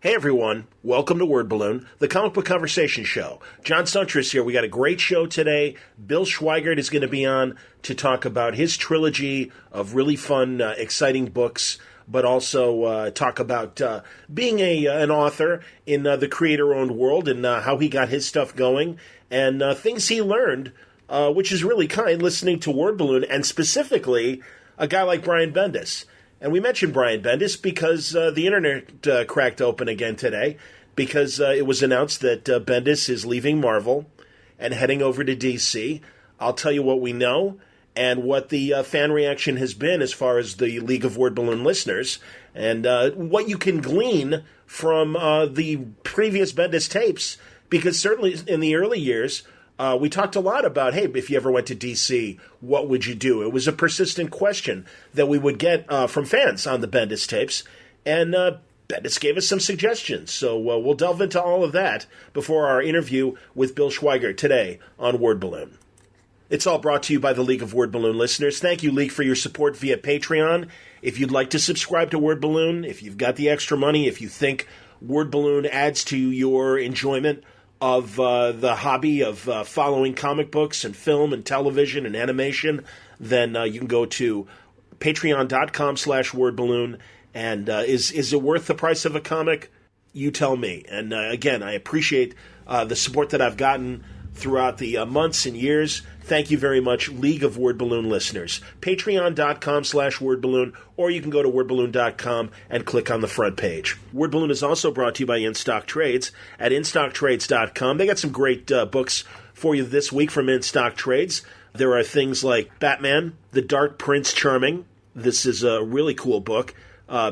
Hey everyone, welcome to Word Balloon, the comic book conversation show. John Suntress here. We got a great show today. Bill Schweigart is going to be on to talk about his trilogy of really fun, exciting books, but also talk about being an author in the creator-owned world and how he got his stuff going and things he learned, which is really kind, listening to Word Balloon, and specifically a guy like Brian Bendis. And we mentioned Brian Bendis because the internet cracked open again today because it was announced that Bendis is leaving Marvel and heading over to DC. I'll tell you what we know and what the fan reaction has been as far as the League of Word Balloon listeners and what you can glean from the previous Bendis tapes, because certainly in the early years, we talked a lot about, hey, if you ever went to D.C., what would you do? It was a persistent question that we would get from fans on the Bendis tapes, and Bendis gave us some suggestions. So we'll delve into all of that before our interview with Bill Schweigart today on Word Balloon. It's all brought to you by the League of Word Balloon listeners. Thank you, League, for your support via Patreon. If you'd like to subscribe to Word Balloon, if you've got the extra money, if you think Word Balloon adds to your enjoyment of the hobby of following comic books and film and television and animation, then you can go to patreon.com/wordballoon. And is it worth the price of a comic? You tell me. And again, I appreciate the support that I've gotten throughout the months and years. Thank you very much, League of Word Balloon listeners. Patreon.com/wordballoon, or you can go to wordballoon.com and click on the front page. Word Balloon is also brought to you by In Stock Trades at instocktrades.com. They got some great books for you this week from In Stock Trades. There are things like Batman, The Dark Prince Charming. This is a really cool book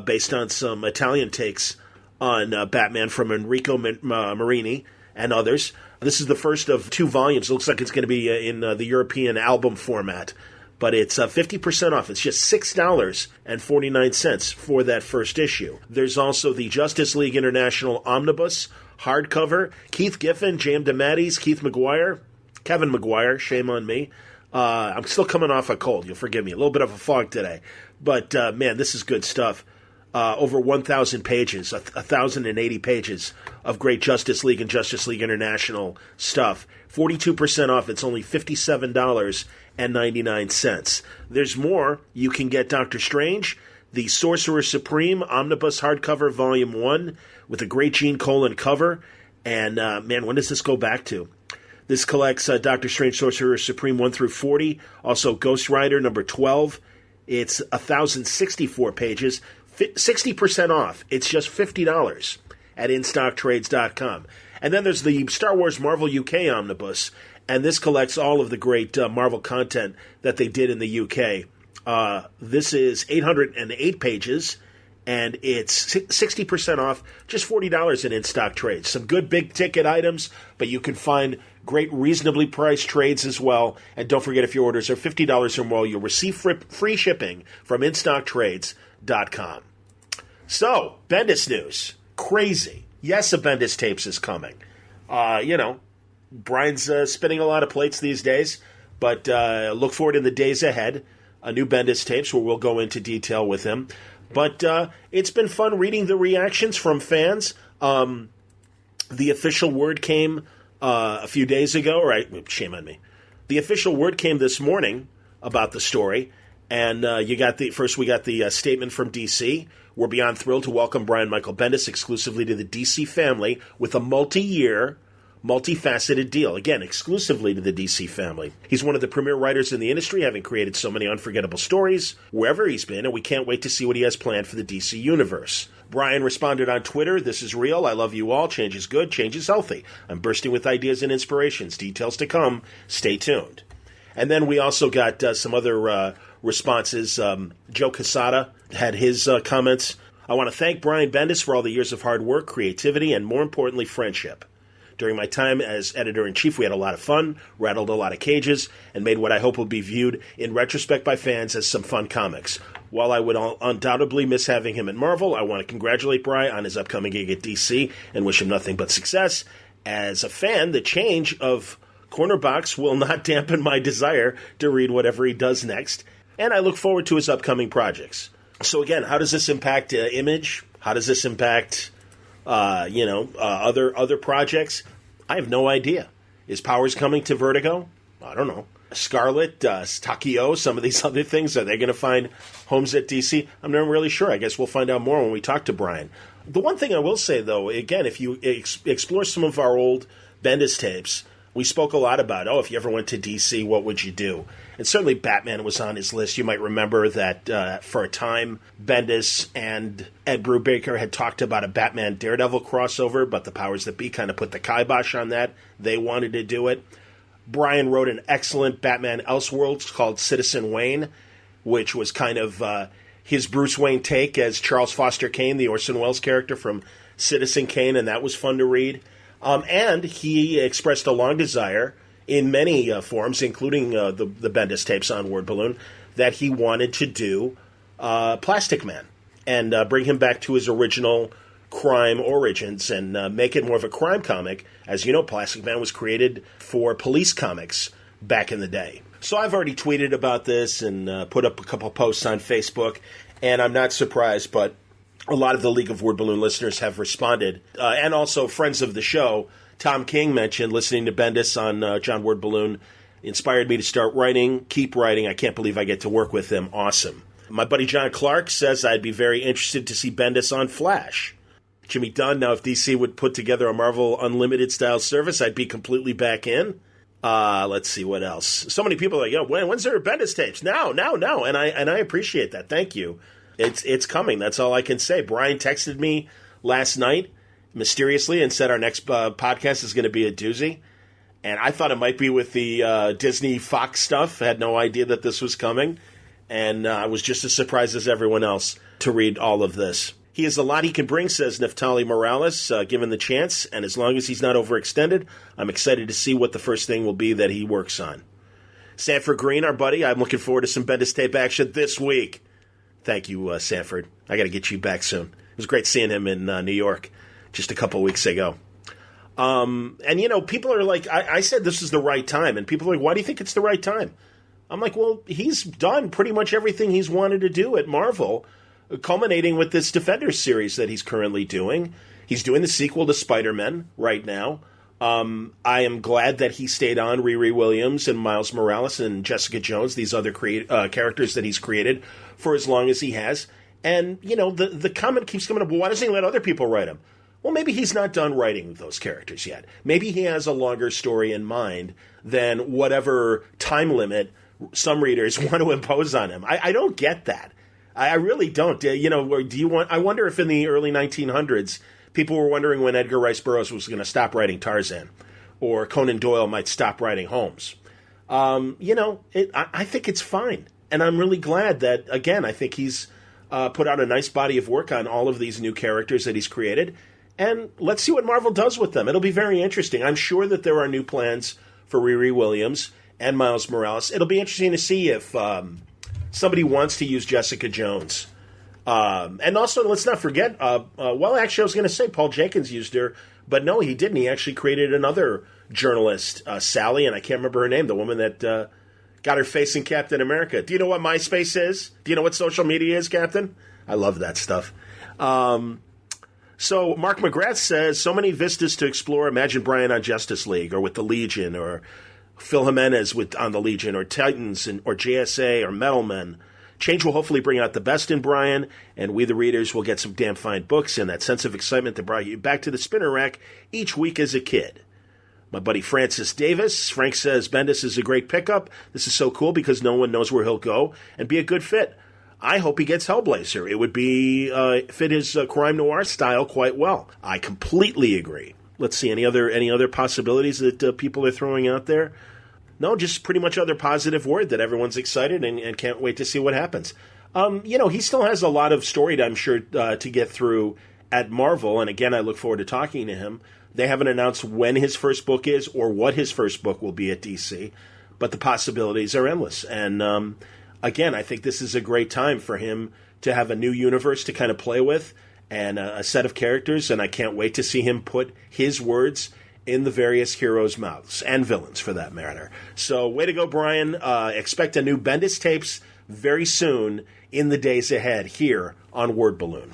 based on some Italian takes on Batman from Enrico Marini and others. This is the first of 2 volumes. It looks like it's going to be in the European album format, but it's 50% off. It's just $6.49 for that first issue. There's also the Justice League International Omnibus hardcover. Keith Giffen, James DeMatteis, Kevin McGuire, shame on me. I'm still coming off a cold. You'll forgive me. A little bit of a fog today. But, man, this is good stuff. Over 1,000 pages, 1,080 pages of great Justice League and Justice League International stuff. 42% off. It's only $57.99. There's more. You can get Doctor Strange, the Sorcerer Supreme Omnibus Hardcover Volume 1 with a great Gene Colan cover. And, man, when does this go back to? This collects Doctor Strange, Sorcerer Supreme 1 through 40. Also Ghost Rider number 12. It's 1,064 pages. 60% off. It's just $50 at instocktrades.com. And then there's the Star Wars Marvel UK Omnibus, and this collects all of the great Marvel content that they did in the UK. This is 808 pages, and it's 60% off, just $40 at In-Stock Trades. Some good big-ticket items, but you can find great reasonably priced trades as well. And don't forget, if your orders are $50 or more, you'll receive free shipping from instocktrades.com. So, Bendis news. Crazy. Yes, a Bendis Tapes is coming. Brian's spinning a lot of plates these days, but look for it in the days ahead. A new Bendis Tapes where we'll go into detail with him. But it's been fun reading the reactions from fans. The official word came a few days ago. Shame on me. The official word came this morning about the story. And we got the statement from DC. We're beyond thrilled to welcome Brian Michael Bendis exclusively to the DC family with a multi-year, multifaceted deal. Again, exclusively to the DC family. He's one of the premier writers in the industry, having created so many unforgettable stories wherever he's been, and we can't wait to see what he has planned for the DC universe. Brian responded on Twitter, "This is real. I love you all. Change is good. Change is healthy. I'm bursting with ideas and inspirations. Details to come. Stay tuned." And then we also got some other responses. Joe Quesada had his comments. "I want to thank Brian Bendis for all the years of hard work, creativity, and more importantly, friendship. During my time as editor-in-chief, we had a lot of fun, rattled a lot of cages, and made what I hope will be viewed in retrospect by fans as some fun comics. While I would undoubtedly miss having him at Marvel, I want to congratulate Brian on his upcoming gig at DC and wish him nothing but success. As a fan, the change of Corner Box will not dampen my desire to read whatever he does next, and I look forward to his upcoming projects." So again, how does this impact Image? How does this impact other projects. I have no idea. Is Powers coming to Vertigo? I don't know. Scarlet, Takio, some of these other things, are they going to find homes at DC? I'm not really sure. I guess we'll find out more when we talk to Brian. The one thing I will say, though, again, if you explore some of our old Bendis tapes, we spoke a lot about, if you ever went to DC, what would you do? And certainly Batman was on his list. You might remember that for a time, Bendis and Ed Brubaker had talked about a Batman Daredevil crossover, but the powers that be kind of put the kibosh on that. They wanted to do it. Brian wrote an excellent Batman Elseworlds called Citizen Wayne, which was kind of his Bruce Wayne take as Charles Foster Kane, the Orson Welles character from Citizen Kane, and that was fun to read. And he expressed a long desire in many forms, including the Bendis tapes on Word Balloon, that he wanted to do Plastic Man and bring him back to his original crime origins and make it more of a crime comic. As you know, Plastic Man was created for police comics back in the day. So I've already tweeted about this and put up a couple posts on Facebook, and I'm not surprised, but a lot of the League of Word Balloon listeners have responded. And also friends of the show, Tom King mentioned listening to Bendis on John Word Balloon inspired me to start writing, keep writing. I can't believe I get to work with him. Awesome. My buddy John Clark says I'd be very interested to see Bendis on Flash. Jimmy Dunn, now if DC would put together a Marvel Unlimited style service, I'd be completely back in. Let's see what else. So many people are like, when's there Bendis tapes? Now. And I appreciate that. Thank you. It's coming. That's all I can say. Brian texted me last night mysteriously and said our next podcast is going to be a doozy. And I thought it might be with the Disney Fox stuff. I had no idea that this was coming. And I was just as surprised as everyone else to read all of this. He has a lot he can bring, says Neftali Morales, given the chance. And as long as he's not overextended, I'm excited to see what the first thing will be that he works on. Sanford Green, our buddy, I'm looking forward to some Bendis tape action this week. Thank you, Sanford. I got to get you back soon. It was great seeing him in New York just a couple weeks ago. And, people are like, I said this is the right time. And people are like, why do you think it's the right time? I'm like, well, he's done pretty much everything he's wanted to do at Marvel, culminating with this Defenders series that he's currently doing. He's doing the sequel to Spider-Man right now. I am glad that he stayed on Riri Williams and Miles Morales and Jessica Jones, these other characters that he's created for as long as he has. And, the comment keeps coming up, well, why doesn't he let other people write them? Well, maybe he's not done writing those characters yet. Maybe he has a longer story in mind than whatever time limit some readers want to impose on him. I don't get that. I really don't. I wonder if in the early 1900s, people were wondering when Edgar Rice Burroughs was going to stop writing Tarzan, or Conan Doyle might stop writing Holmes. I think it's fine. And I'm really glad that, again, I think he's put out a nice body of work on all of these new characters that he's created. And let's see what Marvel does with them. It'll be very interesting. I'm sure that there are new plans for Riri Williams and Miles Morales. It'll be interesting to see if somebody wants to use Jessica Jones. And also, let's not forget, actually, I was going to say Paul Jenkins used her, but no, he didn't. He actually created another journalist, Sally, and I can't remember her name, the woman that got her face in Captain America. Do you know what MySpace is? Do you know what social media is, Captain? I love that stuff. So Mark McGrath says, so many vistas to explore. Imagine Brian on Justice League, or with the Legion, or Phil Jimenez on the Legion, or Titans, or JSA, or Metal Men. Change will hopefully bring out the best in Brian, and we, the readers, will get some damn fine books and that sense of excitement that brought you back to the spinner rack each week as a kid. My buddy Francis Davis, Frank says, Bendis is a great pickup. This is so cool because no one knows where he'll go and be a good fit. I hope he gets Hellblazer. It would be fit his crime noir style quite well. I completely agree. Let's see, any other possibilities that people are throwing out there? No, just pretty much other positive word that everyone's excited and can't wait to see what happens. He still has a lot of story, I'm sure, to get through at Marvel. And again, I look forward to talking to him. They haven't announced when his first book is or what his first book will be at DC, but the possibilities are endless. And again, I think this is a great time for him to have a new universe to kind of play with and a set of characters. And I can't wait to see him put his words in the various heroes' mouths, and villains for that matter. So way to go, Brian. Expect a new Bendis tapes very soon in the days ahead here on Word Balloon.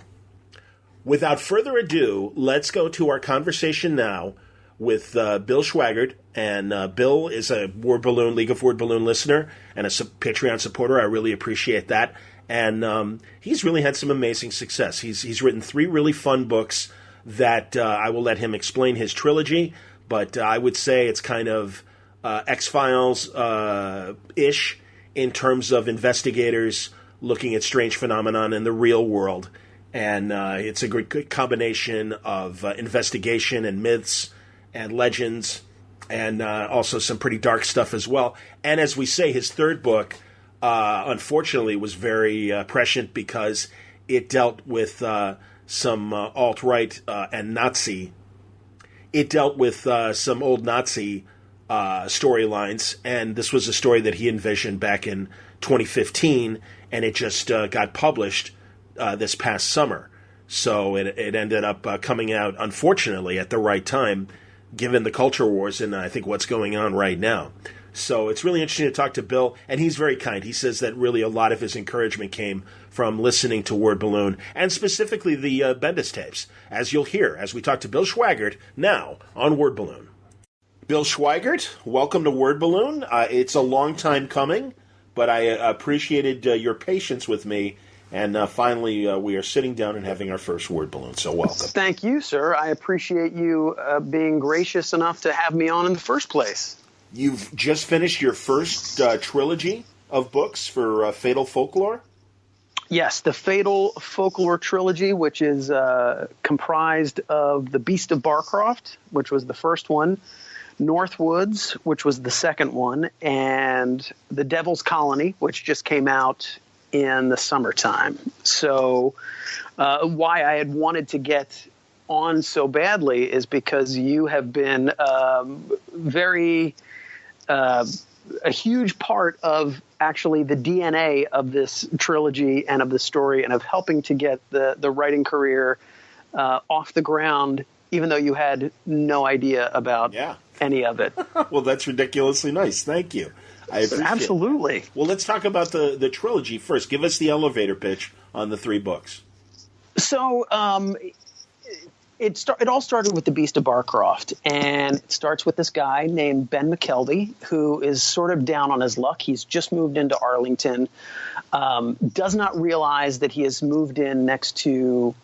Without further ado, let's go to our conversation now with Bill Schweigart. And Bill is a Word Balloon, League of Word Balloon listener and a Patreon supporter. I really appreciate that. And he's really had some amazing success. He's written 3 really fun books that I will let him explain his trilogy. But I would say it's kind of X-Files-ish in terms of investigators looking at strange phenomenon in the real world. And it's a good combination of investigation and myths and legends and also some pretty dark stuff as well. And as we say, his 3rd book, unfortunately, was very prescient because it dealt with some alt-right and Nazi. It dealt with some old Nazi storylines, and this was a story that he envisioned back in 2015, and it just got published this past summer. So it ended up coming out, unfortunately, at the right time, given the culture wars and I think what's going on right now. So it's really interesting to talk to Bill, and he's very kind. He says that really a lot of his encouragement came from listening to Word Balloon, and specifically the Bendis tapes, as you'll hear as we talk to Bill Schweigart now on Word Balloon. Bill Schweigart, welcome to Word Balloon. It's a long time coming, but I appreciated your patience with me. And finally, we are sitting down and having our first Word Balloon, so welcome. Thank you, sir. I appreciate you being gracious enough to have me on in the first place. You've just finished your first trilogy of books for Fatal Folklore? Yes, the Fatal Folklore trilogy, which is comprised of The Beast of Barcroft, which was the first one, Northwoods, which was the second one, and The Devil's Colony, which just came out in the summertime. So why I had wanted to get on so badly is because you have been a huge part of actually the DNA of this trilogy and of the story, and of helping to get the writing career off the ground, even though you had no idea about any of it. Well, that's ridiculously nice. Thank you. I appreciate it. Absolutely. Well, let's talk about the trilogy first. Give us the elevator pitch on the 3 books. So it all started with The Beast of Barcroft, and it starts with this guy named Ben McKelvey, who is sort of down on his luck. He's just moved into Arlington, does not realize that he has moved in next to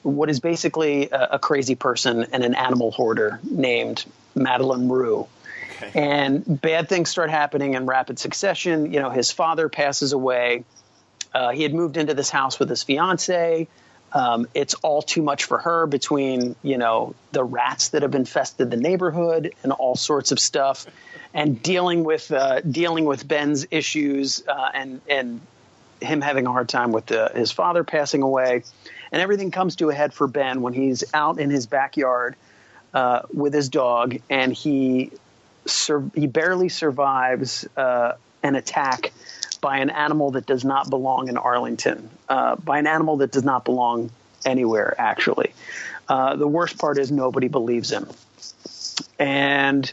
what is basically a crazy person and an animal hoarder named Madeline Rue. Okay. And bad things start happening in rapid succession. You know, his father passes away. He had moved into this house with his fiance. It's all too much for her between, you know, the rats that have infested the neighborhood and all sorts of stuff, and dealing with Ben's issues and him having a hard time with his father passing away. And everything comes to a head for Ben when he's out in his backyard with his dog, and he barely survives an attack by an animal that does not belong in Arlington, by an animal that does not belong anywhere, actually. The worst part is nobody believes him. And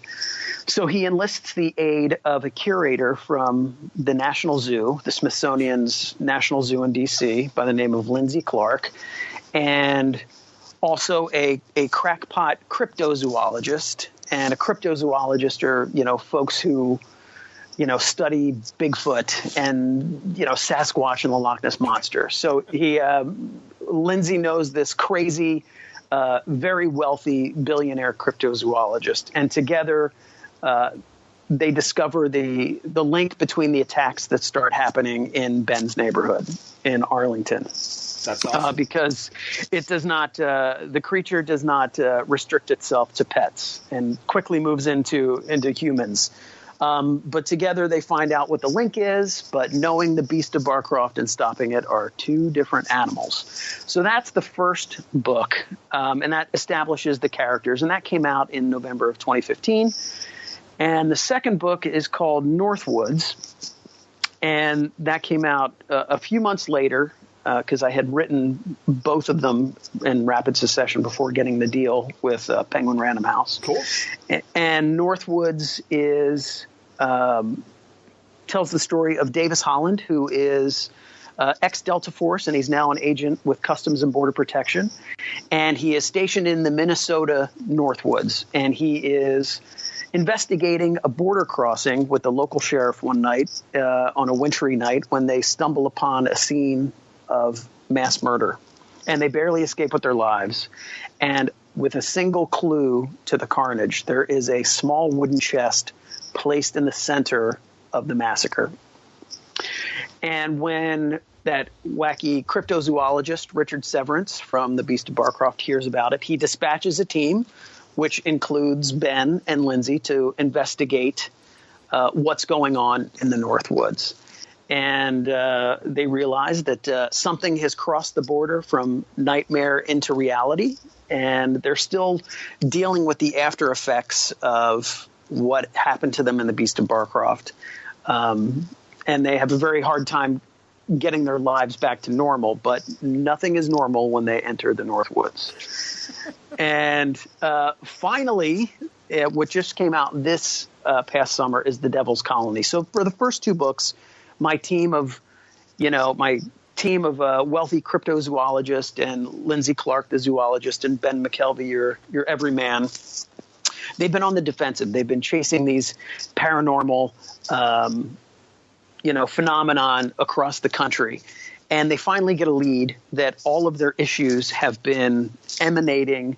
so he enlists the aid of a curator from the National Zoo, the Smithsonian's National Zoo in D.C., by the name of Lindsay Clark, and also a crackpot cryptozoologist. And a cryptozoologist are, you know, folks who, you know, study Bigfoot and, you know, Sasquatch and the Loch Ness Monster. So Lindsay knows this crazy, very wealthy billionaire cryptozoologist, and together they discover the link between the attacks that start happening in Ben's neighborhood in Arlington. That's awesome. Because it does not, the creature does not restrict itself to pets, and quickly moves into humans. But together they find out what the link is, but knowing the Beast of Barcroft and stopping it are 2 different animals. So that's the first book, and that establishes the characters, and that came out in November of 2015. And the second book is called Northwoods, and that came out a few months later, because I had written both of them in rapid succession before getting the deal with Penguin Random House. Cool. And Northwoods tells the story of Davis Holland, who is ex-Delta Force, and he's now an agent with Customs and Border Protection. And he is stationed in the Minnesota Northwoods, and he is investigating a border crossing with the local sheriff one night on a wintry night when they stumble upon a scene of mass murder. And they barely escape with their lives. And with a single clue to the carnage, there is a small wooden chest placed in the center of the massacre. And when that wacky cryptozoologist, Richard Severance from The Beast of Barcroft, hears about it, he dispatches a team, which includes Ben and Lindsay, to investigate what's going on in the Northwoods. And they realize that something has crossed the border from nightmare into reality, and they're still dealing with the after effects of what happened to them in The Beast of Barcroft. And they have a very hard time getting their lives back to normal, but nothing is normal when they enter the Northwoods. And finally, what just came out this past summer is The Devil's Colony. So for the first two books, my team of wealthy cryptozoologist and Lindsay Clark, the zoologist, and Ben McKelvey, your everyman, they've been on the defensive. They've been chasing these paranormal, phenomenon across the country. And they finally get a lead that all of their issues have been emanating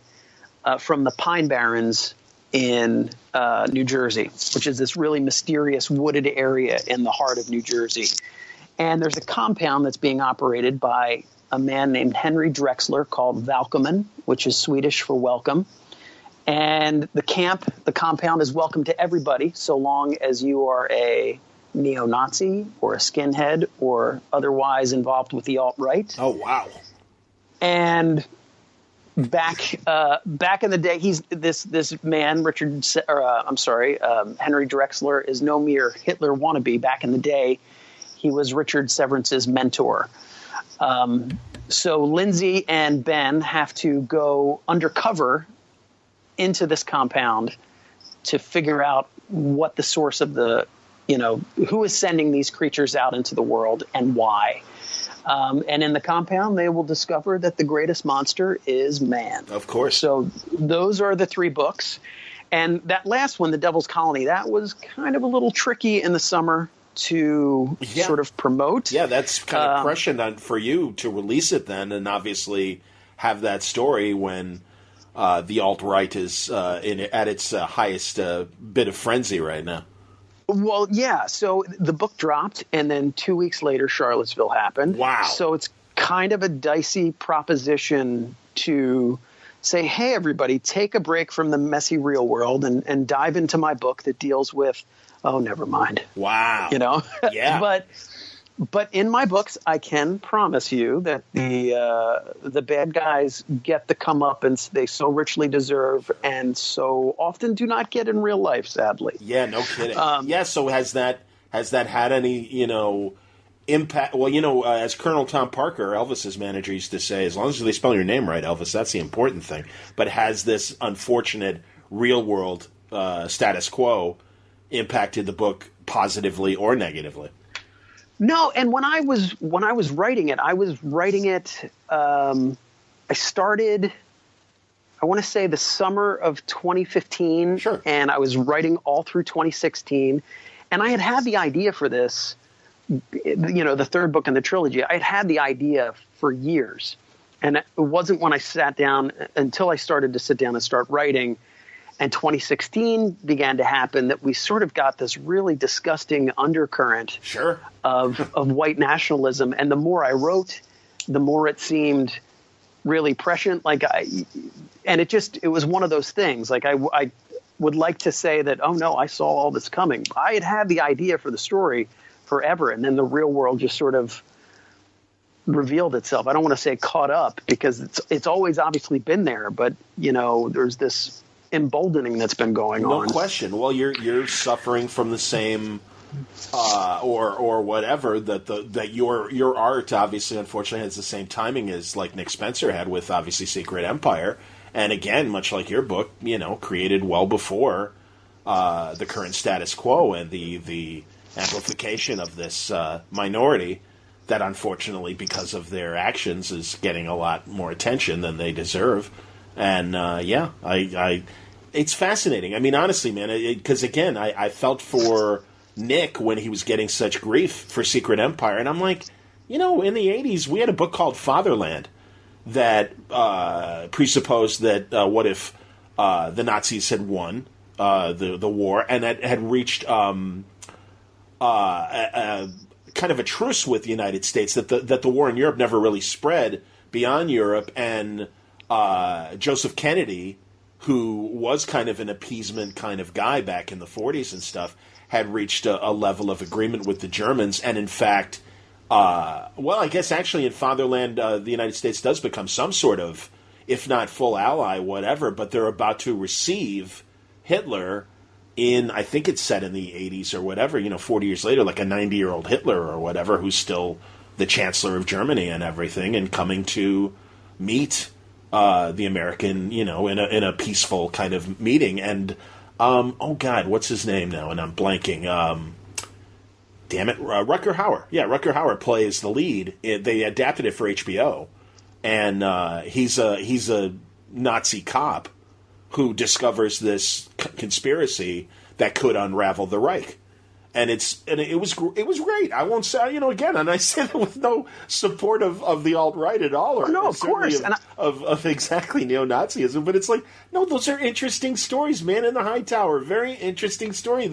from the Pine Barrens in New Jersey, which is this really mysterious wooded area in the heart of New Jersey. And there's a compound that's being operated by a man named Henry Drexler called Valkoman, which is Swedish for welcome. And the compound is welcome to everybody so long as you are a neo-Nazi or a skinhead or otherwise involved with the alt-right. Oh, wow. And back in the day, he's this man, Henry Drexler, is no mere Hitler wannabe. Back in the day, he was Richard Severance's mentor. So Lindsay and Ben have to go undercover into this compound to figure out what the source of who is sending these creatures out into the world and why. And in the compound, they will discover that the greatest monster is man. Of course. So those are the three books. And that last one, The Devil's Colony, that was kind of a little tricky in the summer to sort of promote. Yeah, that's kind of prescient for you to release it then and obviously have that story when the alt-right is at its highest bit of frenzy right now. Well, yeah. So the book dropped, and then 2 weeks later, Charlottesville happened. Wow. So it's kind of a dicey proposition to say, hey, everybody, take a break from the messy real world and dive into my book that deals with, oh, never mind. Wow. Yeah. But in my books, I can promise you that the bad guys get the comeuppance they so richly deserve and so often do not get in real life, sadly. Yeah, no kidding. So has that had any, impact? Well, as Colonel Tom Parker, Elvis's manager, used to say, as long as they spell your name right, Elvis, that's the important thing. But has this unfortunate real world status quo impacted the book positively or negatively? No, and when I was writing it, I started, I want to say the summer of 2015, sure. And I was writing all through 2016, and I had the idea for this, the third book in the trilogy. I had the idea for years, and it wasn't when I sat down until I started to sit down and start writing. And 2016 began to happen that we sort of got this really disgusting undercurrent sure. of white nationalism. And the more I wrote, the more it seemed really prescient. It was one of those things. Like I would like to say that, oh no, I saw all this coming. I had the idea for the story forever. And then the real world just sort of revealed itself. I don't want to say caught up because it's always obviously been there, but there's this emboldening that's been going on. No question. Well, you're suffering from the same, or whatever that your art obviously, unfortunately, has the same timing as like Nick Spencer had with obviously Secret Empire, and again, much like your book, created well before the current status quo and the amplification of this minority. that unfortunately, because of their actions, is getting a lot more attention than they deserve. And it's fascinating. I mean, honestly, man, because again, I felt for Nick when he was getting such grief for Secret Empire, and I'm like, in the 80s, we had a book called Fatherland that presupposed that what if the Nazis had won the war, and that had reached kind of a truce with the United States, that the war in Europe never really spread beyond Europe, and Joseph Kennedy, who was kind of an appeasement kind of guy back in the 40s and stuff, had reached a level of agreement with the Germans, and in fact, I guess actually in Fatherland, the United States does become some sort of, if not full ally, whatever, but they're about to receive Hitler I think it's set in the 80s or whatever, 40 years later, like a 90-year-old Hitler or whatever, who's still the Chancellor of Germany and everything, and coming to meet the American, in a peaceful kind of meeting. And, oh God, what's his name now? And I'm blanking. Damn it, Rutger Hauer. Yeah, Rutger Hauer plays the lead. They adapted it for HBO, and he's a Nazi cop who discovers this conspiracy that could unravel the Reich, and it was great. I won't say again, and I say that with no support of the alt-right at all, or no, of course, of exactly neo-Nazism. But it's like, no, those are interesting stories, man. In the High Tower, very interesting story.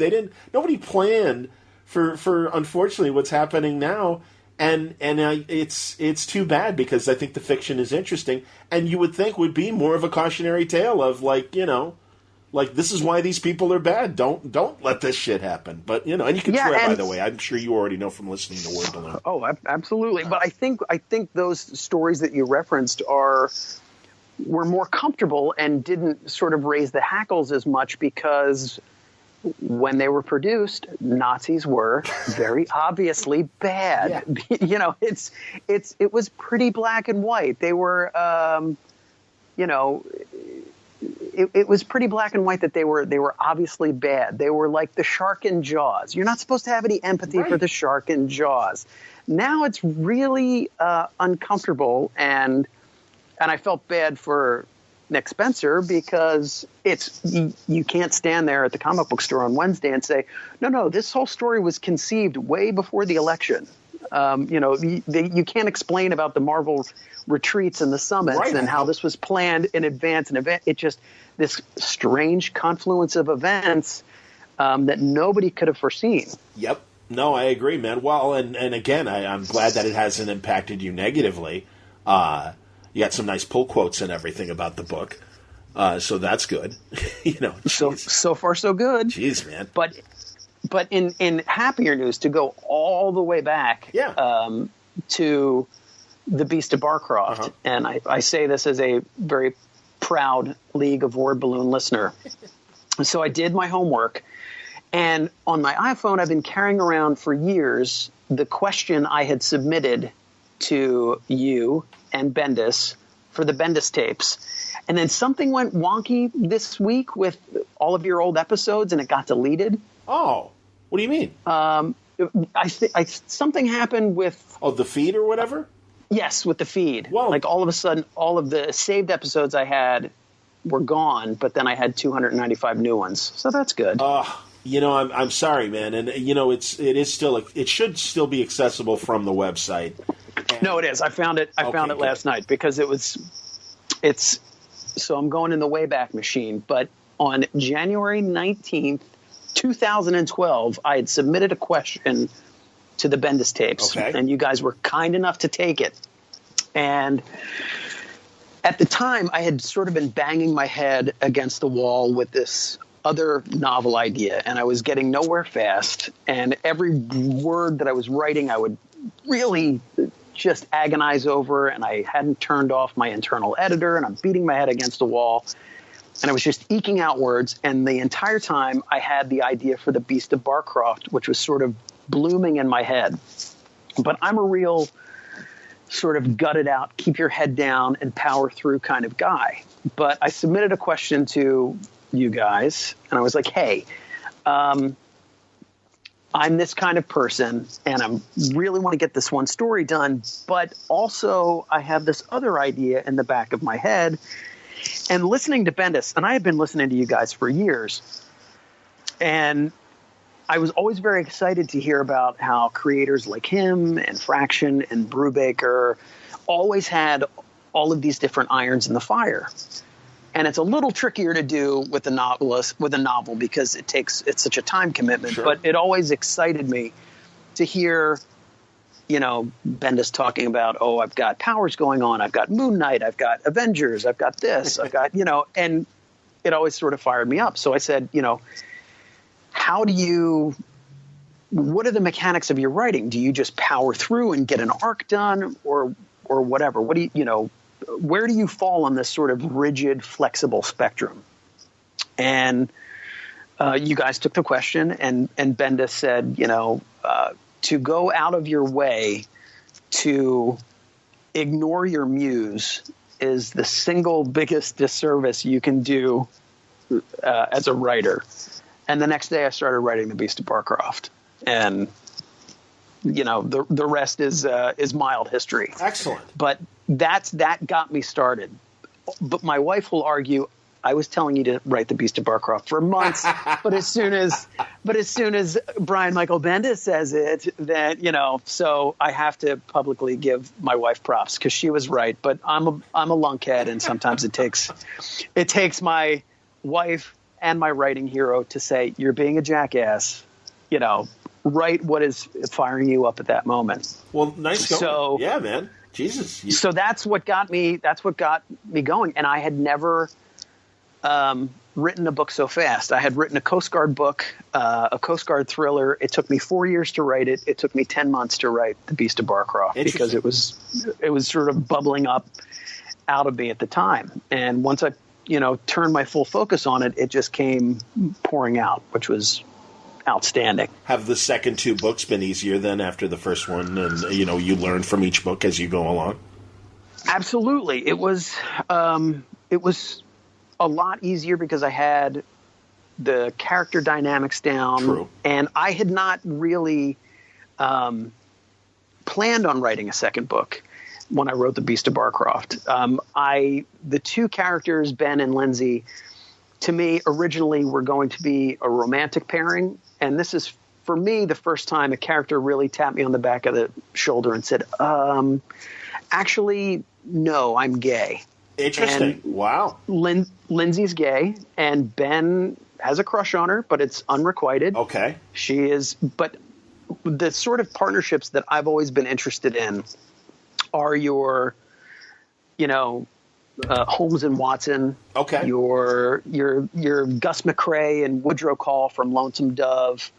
Nobody planned for unfortunately what's happening now. And it's too bad, because I think the fiction is interesting, and you would think would be more of a cautionary tale of like this is why these people are bad. Don't let this shit happen. But and you can swear, by the way. I'm sure you already know from listening to Word Balloon. Oh, absolutely. But I think those stories that you referenced were more comfortable and didn't sort of raise the hackles as much, because when they were produced, Nazis were very obviously bad. Yeah. It was pretty black and white. They were, it was pretty black and white that they were obviously bad. They were like the shark in Jaws. You're not supposed to have any empathy for the shark in Jaws. Now it's really uncomfortable, and I felt bad for Nick Spencer, because you can't stand there at the comic book store on Wednesday and say, no, this whole story was conceived way before the election. You can't explain about the Marvel retreats and the summits and how this was planned in advance. It just, this strange confluence of events that nobody could have foreseen. Yep. No, I agree, man. Well, and again, I'm glad that it hasn't impacted you negatively. You got some nice pull quotes and everything about the book, so that's good. So far so good. Jeez, man. But in happier news, to go all the way back to the Beast of Barcroft, and I say this as a very proud League of Word Balloon listener. So I did my homework, and on my iPhone, I've been carrying around for years the question I had submitted to you and Bendis for the Bendis tapes. And then something went wonky this week with all of your old episodes, and it got deleted. Oh, what do you mean? Something happened with... Oh, the feed or whatever? Yes, with the feed. Whoa. Like all of a sudden, all of the saved episodes I had were gone, but then I had 295 new ones. So that's good. I'm sorry, man. And, it should still be accessible from the website. No, it is. I found it last night, because so I'm going in the Wayback Machine. But on January 19th, 2012, I had submitted a question to the Bendis tapes, and you guys were kind enough to take it. And at the time, I had sort of been banging my head against the wall with this other novel idea, and I was getting nowhere fast. And every word that I was writing, I would really just agonize over, and I hadn't turned off my internal editor, and I'm beating my head against the wall, and I was just eking out words. And the entire time I had the idea for the Beast of Barcroft, which was sort of blooming in my head. But I'm a real sort of gutted out, keep your head down and power through kind of guy. But I submitted a question to you guys, and I was like, hey, I'm this kind of person, and I really want to get this one story done, but also I have this other idea in the back of my head. And listening to Bendis, and I had been listening to you guys for years, and I was always very excited to hear about how creators like him and Fraction and Brubaker always had all of these different irons in the fire. And it's a little trickier to do with a novel because it's such a time commitment. Sure. But it always excited me to hear, Bendis talking about, oh, I've got Powers going on, I've got Moon Knight, I've got Avengers, I've got this, I've got, and it always sort of fired me up. So I said, what are the mechanics of your writing? Do you just power through and get an arc done or whatever? What do you, where do you fall on this sort of rigid, flexible spectrum? And you guys took the question, and Bendis said, to go out of your way to ignore your muse is the single biggest disservice you can do as a writer. And the next day I started writing The Beast of Barcroft. And, the rest is mild history. Excellent. But that got me started. But my wife will argue, I was telling you to write The Beast of Barcroft for months, but as soon as Brian Michael Bendis says it, that so I have to publicly give my wife props because she was right. But I'm a lunkhead, and sometimes it takes my wife and my writing hero to say, "You're being a jackass," write what is firing you up at that moment. Well, nice going. So, yeah, man. Jesus. So that's what got me going. And I had never written a book so fast. I had written a Coast Guard book, a Coast Guard thriller. It took me 4 years to write it. It took me 10 months to write The Beast of Barcroft because it was sort of bubbling up out of me at the time. And once I, turned my full focus on it, it just came pouring out, which was outstanding. Have the second two books been easier than after the first one, and you learn from each book as you go along? Absolutely. It was a lot easier because I had the character dynamics down. True. And I had not really planned on writing a second book when I wrote The Beast of Barcroft. The two characters, Ben and Lindsay, to me originally were going to be a romantic pairing. And this is, for me, the first time a character really tapped me on the back of the shoulder and said, actually, no, I'm gay. Interesting. And wow. Lindsay's gay, and Ben has a crush on her, but it's unrequited. Okay. She is, but the sort of partnerships that I've always been interested in are your, Holmes and Watson. Okay. Your Gus McCrae and Woodrow Call from Lonesome Dove,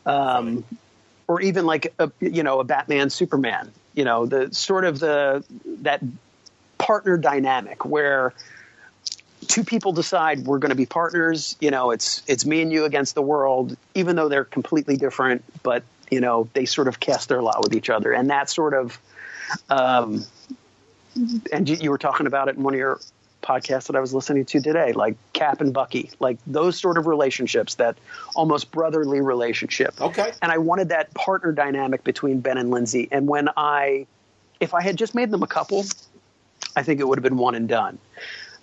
or even like a Batman Superman. The sort of that partner dynamic where two people decide we're going to be partners. It's me and you against the world, even though they're completely different. But they sort of cast their lot with each other, and that sort of. And you were talking about it in one of your podcasts that I was listening to today, like Cap and Bucky, like those sort of relationships, that almost brotherly relationship. Okay. And I wanted that partner dynamic between Ben and Lindsay. And if I had just made them a couple, I think it would have been one and done.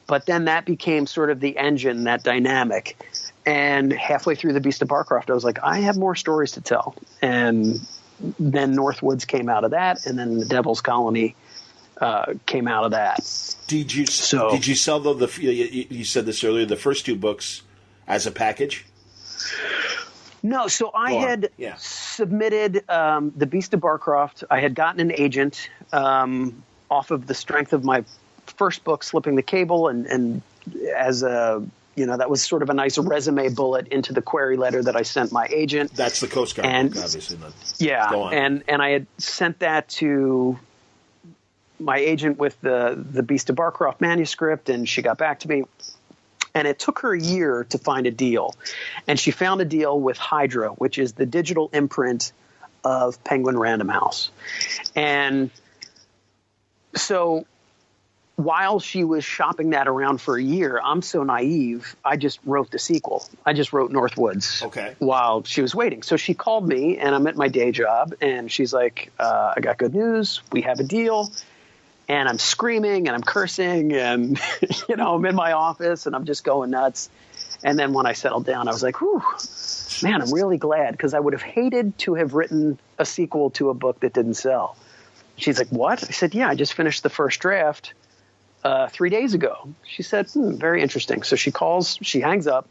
But then that became sort of the engine, that dynamic. And halfway through The Beast of Barcroft, I was like, I have more stories to tell. And then Northwoods came out of that, and then The Devil's Colony came out of that. Did you sell though you said this earlier, the first two books as a package? No, so I had submitted The Beast of Barcroft. I had gotten an agent off of the strength of my first book, Slipping the Cable, and as a that was sort of a nice resume bullet into the query letter that I sent my agent. That's the Coast Guard book, obviously. Yeah, go on. And I had sent that to my agent with the Beast of Barcroft manuscript, and she got back to me. And it took her a year to find a deal. And she found a deal with Hydra, which is the digital imprint of Penguin Random House. And so while she was shopping that around for a year, I'm so naive, I just wrote the sequel. I just wrote Northwoods while she was waiting. So she called me, and I'm at my day job, and she's like, I got good news. We have a deal. And I'm screaming, and I'm cursing, and, I'm in my office, and I'm just going nuts. And then when I settled down, I was like, whew, man, I'm really glad, because I would have hated to have written a sequel to a book that didn't sell. She's like, what? I said, yeah, I just finished the first draft 3 days ago. She said, very interesting. So she hangs up.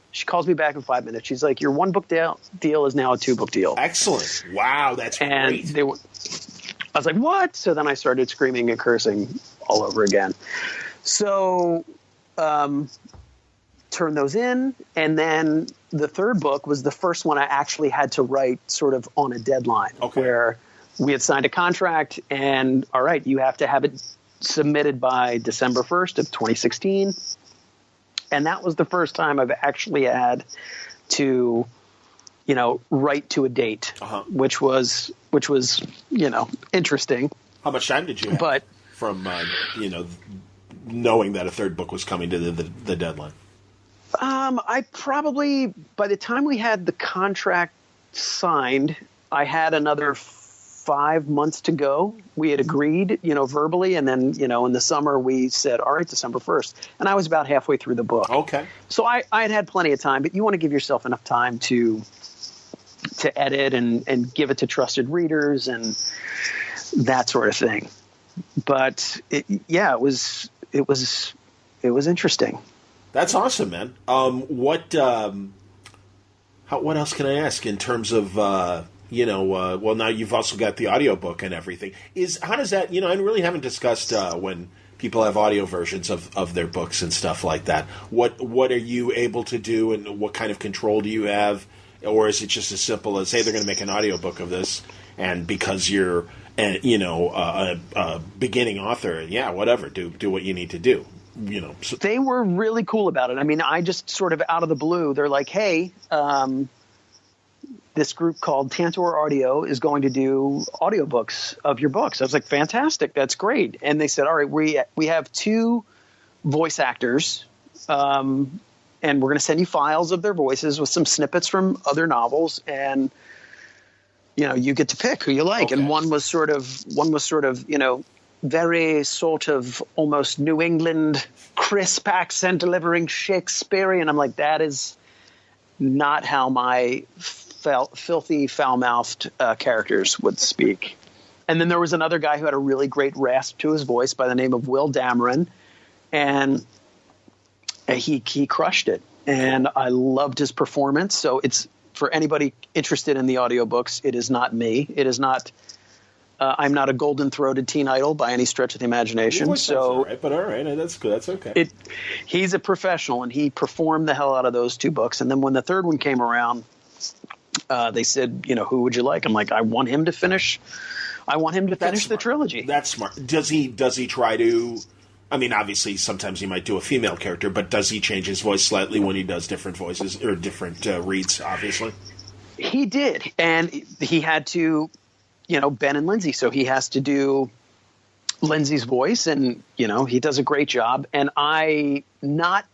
She calls me back in 5 minutes. She's like, your 1 book deal is now a 2 book deal. Excellent. Wow, that's great. I was like, what? So then I started screaming and cursing all over again. So turn those in. And then the 3rd book was the first one I actually had to write sort of on a deadline, where we had signed a contract, and all right, you have to have it submitted by December 1st of 2016. And that was the first time I've actually had to, write to a date, which was, interesting. How much time did you have from, knowing that a 3rd book was coming to the deadline? I probably, by the time we had the contract signed, I had another 5 months to go. We had agreed, verbally. And then, in the summer we said, all right, December 1st. And I was about halfway through the book. Okay. So I had plenty of time, but you want to give yourself enough time to edit and give it to trusted readers and that sort of thing. But it was interesting. That's awesome, man. What else can I ask in terms of, well, now you've also got the audiobook and everything. How does that, I really haven't discussed when people have audio versions of their books and stuff like that. What are you able to do, and what kind of control do you have? Or is it just as simple as, hey, they're going to make an audiobook of this, and because you're, a beginning author, whatever, do what you need to do. So. They were really cool about it. I mean, I just sort of out of the blue, they're like, hey, this group called Tantor Audio is going to do audiobooks of your books. I was like, fantastic. That's great. And they said, all right, we have 2 voice actors, and we're going to send you files of their voices with some snippets from other novels. And, you get to pick who you like. Okay. And one was sort of, very sort of almost New England crisp accent delivering Shakespearean. I'm like, that is not how my filthy, foul-mouthed characters would speak. And then there was another guy who had a really great rasp to his voice by the name of Will Dameron, and he crushed it. And I loved his performance. So it's, for anybody interested in the audiobooks, it is not me. It is not I'm not a golden-throated teen idol by any stretch of the imagination. All right, that's good. That's okay. He's a professional, and he performed the hell out of those 2 books. And then when the 3rd one came around, they said, who would you like? I'm like, I want him to finish the trilogy. That's smart. Does he try to? I mean, obviously, sometimes he might do a female character, but does he change his voice slightly when he does different voices or different reads? Obviously, he did, and he had to. Ben and Lindsay. So he has to do Lindsay's voice, and, he does a great job. And I, not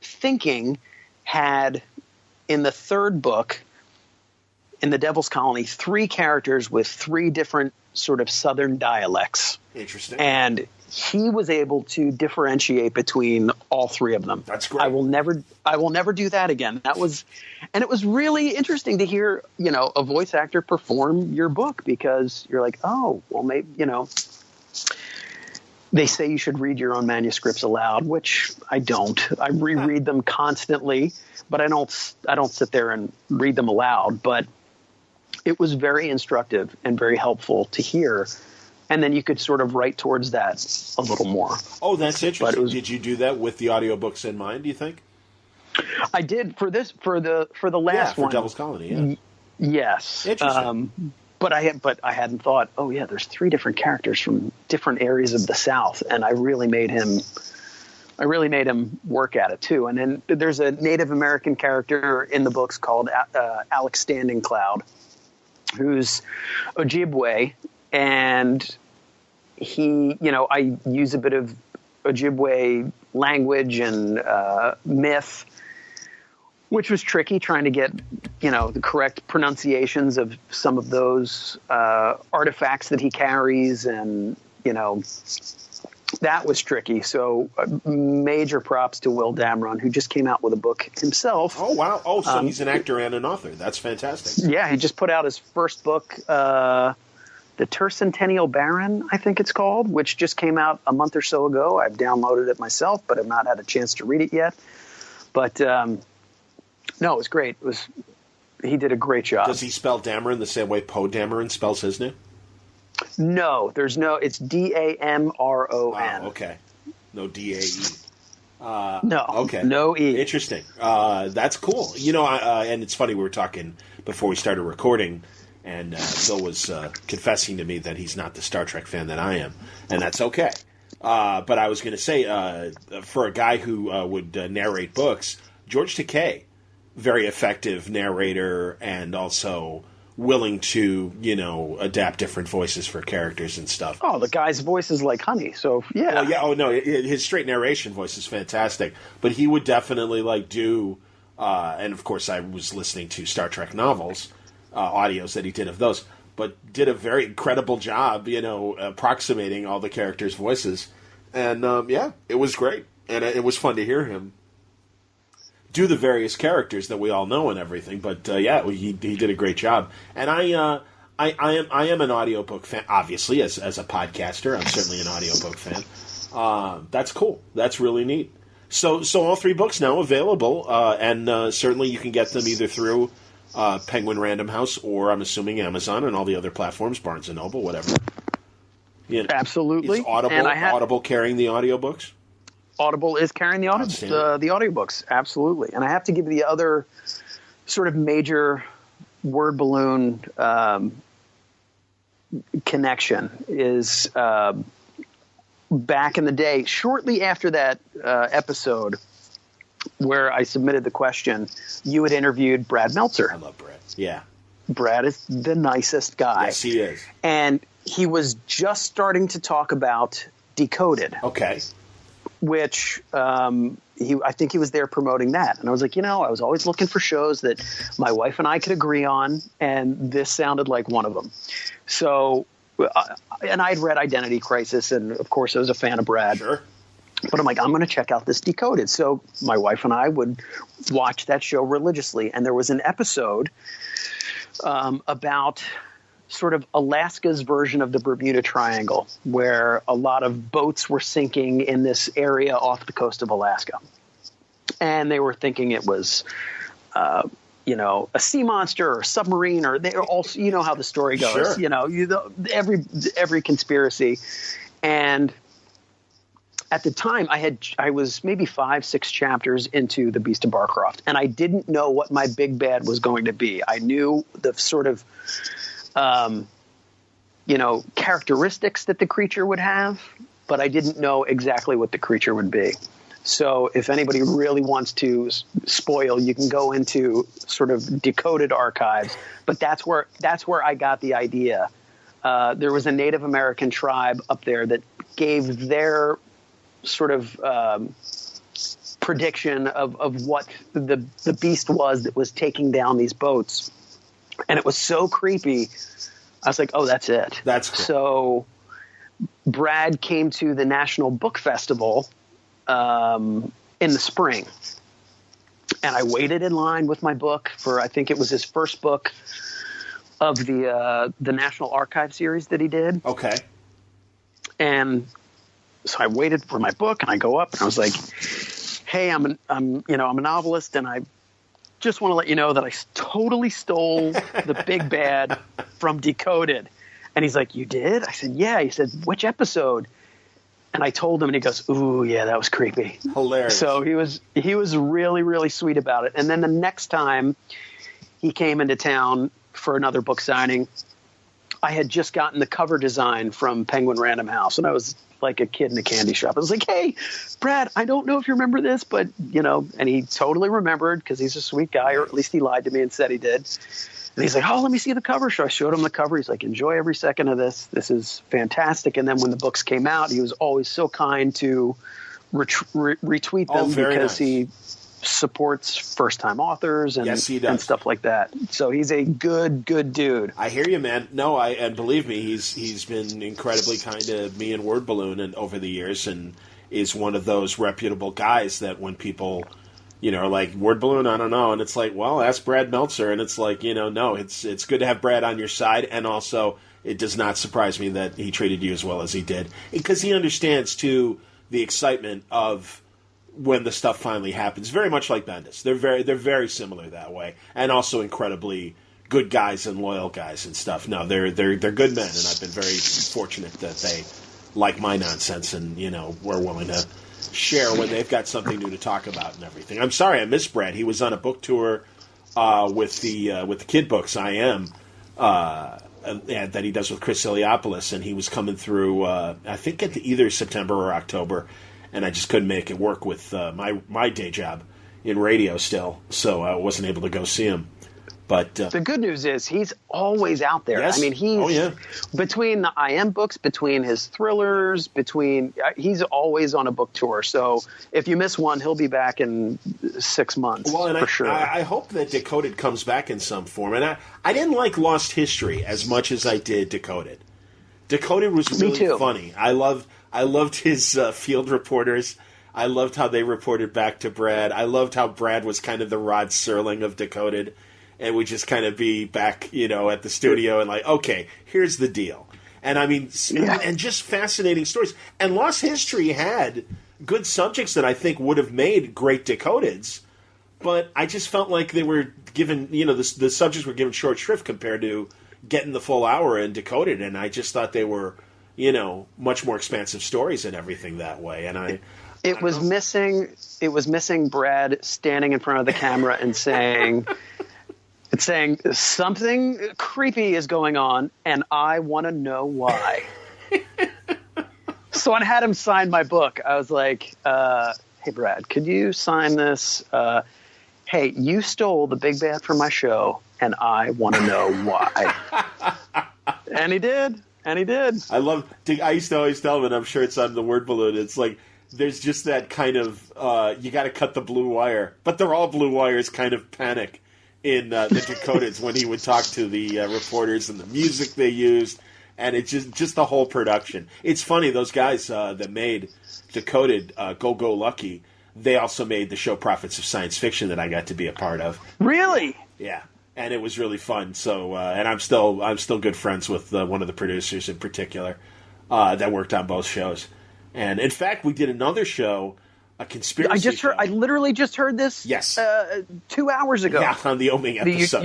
thinking, had in the 3rd book, in The Devil's Colony, 3 characters with 3 different sort of Southern dialects. Interesting. And he was able to differentiate between all 3 of them. That's great. I will never do that again. And it was really interesting to hear, a voice actor perform your book, because you're like, oh, well, maybe, they say you should read your own manuscripts aloud, which I don't. I reread them constantly, but I don't sit there and read them aloud. But it was very instructive and very helpful to hear. And then you could sort of write towards that a little more. Oh, that's interesting. Did you do that with the audiobooks in mind, do you think? I did for the last one. For Devil's Colony, yeah. Yes. Interesting. But I hadn't thought, oh yeah, there's 3 different characters from different areas of the South, and I really made him work at it too. And then there's a Native American character in the books called Alex Standing Cloud, who's Ojibwe. And he, I use a bit of Ojibwe language and myth, which was tricky, trying to get, the correct pronunciations of some of those artifacts that he carries. And, that was tricky. So major props to Will Dameron, who just came out with a book himself. Oh, wow. Oh, so he's an actor and an author. That's fantastic. Yeah, he just put out his first book, The Tercentennial Baron, I think it's called, which just came out a month or so ago. I've downloaded it myself, but I've not had a chance to read it yet. But no, it was great. He did a great job. Does he spell Dameron the same way Poe Dameron spells his name? No, it's Damron. Oh, okay. No D-A-E. No. Okay. No E. Interesting. That's cool. And it's funny, we were talking before we started recording, and Bill was confessing to me that he's not the Star Trek fan that I am, and that's okay. But I was going to say, for a guy who would narrate books, George Takei, very effective narrator and also willing to, adapt different voices for characters and stuff. Oh, the guy's voice is like honey, so yeah. Well, yeah, oh no, his straight narration voice is fantastic, but he would definitely do, and of course I was listening to Star Trek novels, audios that he did of those, but did a very incredible job, approximating all the characters' voices, and it was great, and it was fun to hear him do the various characters that we all know and everything. But he did a great job. And I am an audiobook fan, obviously, as a podcaster. I'm certainly an audiobook fan. That's cool. That's really neat. So all three books now available, and certainly you can get them either through Penguin Random House or, I'm assuming, Amazon and all the other platforms, Barnes & Noble, whatever. Absolutely. Is Audible carrying the audiobooks? Audible is carrying the audiobooks, absolutely. And I have to give the other sort of major word balloon connection is back in the day, shortly after that episode where I submitted the question, you had interviewed Brad Meltzer. I love Brad. Yeah. Brad is the nicest guy. Yes, he is. And he was just starting to talk about Decoded. Okay. Which I think he was there promoting that. And I was like, I was always looking for shows that my wife and I could agree on, and this sounded like one of them. So, and I'd read Identity Crisis, and of course I was a fan of Brad. Sure. But I'm like, I'm going to check out this Decoded. So my wife and I would watch that show religiously. And there was an episode about sort of Alaska's version of the Bermuda Triangle, where a lot of boats were sinking in this area off the coast of Alaska. And they were thinking it was, a sea monster or submarine, or they also, how the story goes, Sure. Every conspiracy. And at the time I was maybe 5-6 chapters into The Beast of Barcroft, and I didn't know what my big bad was going to be. I knew the sort of, characteristics that the creature would have, but I didn't know exactly what the creature would be. So if anybody really wants to spoil, you can go into sort of Decoded archives, but that's where I got the idea. There was a Native American tribe up there that gave their sort of, prediction of what the beast was that was taking down these boats. And it was so creepy. I was like, oh, that's it. That's cool. So Brad came to the National Book Festival in the spring. And I waited in line with my book for, I think it was his first book of the National Archive series that he did. Okay. And so I waited for my book, and I go up and I was like, hey, I'm a novelist, and I just want to let you know that I totally stole the big bad from Decoded. And he's like, you did? I said, yeah. He said, which episode? And I told him, and he goes, ooh, yeah, that was creepy. Hilarious. So he was really, really sweet about it. And then the next time he came into town for another book signing, I had just gotten the cover design from Penguin Random House, and I was like a kid in a candy shop. I was like, hey, Brad, I don't know if you remember this, but, and he totally remembered because he's a sweet guy, or at least he lied to me and said he did. And he's like, oh, let me see the cover. So I showed him the cover. He's like, enjoy every second of this. This is fantastic. And then when the books came out, he was always so kind to retweet them because he supports first-time authors and, yes, he does. And stuff like that. So he's a good dude. I hear you, man. No, and believe me, he's been incredibly kind to me and Word Balloon and over the years, and is one of those reputable guys that when people, are like, Word Balloon, I don't know, and it's like, well, ask Brad Meltzer, and it's like, no, it's good to have Brad on your side, and also it does not surprise me that he treated you as well as he did, because he understands too the excitement of when the stuff finally happens, very much like Bendis. They're very similar that way, and also incredibly good guys and loyal guys and stuff. No, they're good men, and I've been very fortunate that they like my nonsense and we're willing to share when they've got something new to talk about and everything. I'm sorry I missed Brad. He was on a book tour with the kid books. I am that he does with Chris Iliopoulos, and he was coming through. I think at either September or October. And I just couldn't make it work with my day job in radio still, so I wasn't able to go see him. But the good news is he's always out there. Yes? I mean, he's between the IM books, between his thrillers, he's always on a book tour. So if you miss one, he'll be back in 6 months for sure. I hope that Decoded comes back in some form. And I didn't like Lost History as much as I did Decoded. Decoded was really funny. I loved his field reporters. I loved how they reported back to Brad. I loved how Brad was kind of the Rod Serling of Decoded, and would just kind of be back, at the studio and like, okay, here's the deal. And I mean, and just fascinating stories. And Lost History had good subjects that I think would have made great Decodeds, but I just felt like they were given, the subjects were given short shrift compared to getting the full hour in Decoded, and I just thought they were much more expansive stories and everything that way. And it was missing Brad standing in front of the camera and saying something creepy is going on and I want to know why. So I had him sign my book. I was like, hey Brad, could you sign this? Hey, you stole the big bad from my show and I want to know why. And he did. I used to always tell him, and I'm sure it's on the Word Balloon, it's like, there's just that kind of, you got to cut the blue wire. But they're all blue wires kind of panic in the Decodeds when he would talk to the reporters and the music they used. And it's just the whole production. It's funny, those guys that made Decoded, Go Lucky, they also made the show Prophets of Science Fiction that I got to be a part of. Really? Yeah. And it was really fun. So, and I'm still good friends with one of the producers in particular that worked on both shows. And in fact, we did another show, a conspiracy. I literally just heard this. Yes. 2 hours ago. Yeah, on the Oming episode.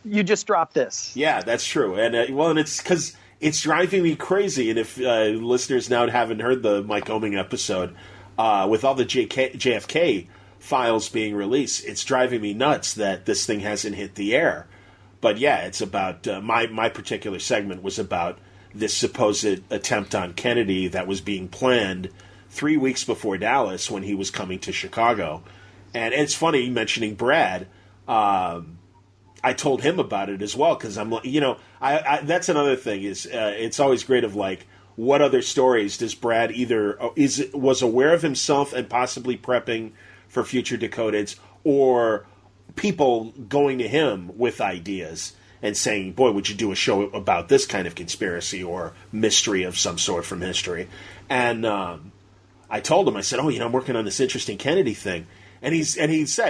You just dropped this. Yeah, that's true. And and it's because it's driving me crazy. And if listeners now haven't heard the Mike Oming episode, with all the JFK files being released, it's driving me nuts that this thing hasn't hit the air. But yeah, it's about my particular segment was about this supposed attempt on Kennedy that was being planned 3 weeks before Dallas when he was coming to Chicago. And it's funny mentioning Brad. I told him about it as well because I'm like, that's another thing is it's always great of like, what other stories does Brad was aware of himself and possibly prepping for future Decodeds, or people going to him with ideas and saying, boy, would you do a show about this kind of conspiracy or mystery of some sort from history? And I told him, I said, I'm working on this interesting Kennedy thing. And he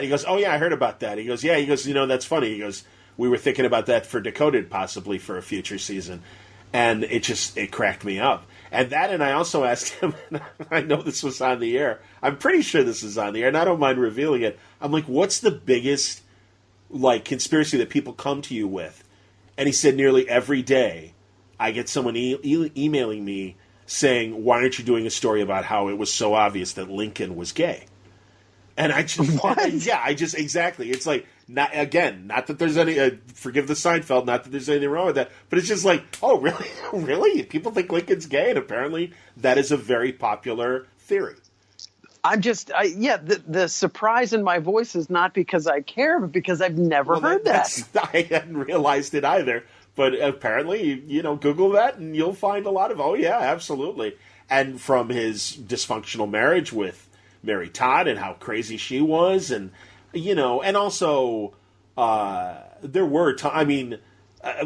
goes, oh, yeah, I heard about that. He goes, that's funny. He goes, we were thinking about that for Decoded possibly for a future season. And it cracked me up. And I also asked him, and I know this was on the air. I'm pretty sure this is on the air, and I don't mind revealing it. I'm like, what's the biggest, conspiracy that people come to you with? And he said nearly every day I get someone emailing me saying, why aren't you doing a story about how it was so obvious that Lincoln was gay? And I just, exactly. It's like, not that there's any, forgive the Seinfeld, not that there's anything wrong with that, but it's just like, oh, really? Really? People think Lincoln's gay, and apparently that is a very popular theory. The surprise in my voice is not because I care, but because I've never heard that. I hadn't realized it either, but apparently, Google that and you'll find a lot of, oh yeah, absolutely. And from his dysfunctional marriage with Mary Todd and how crazy she was, and and also there were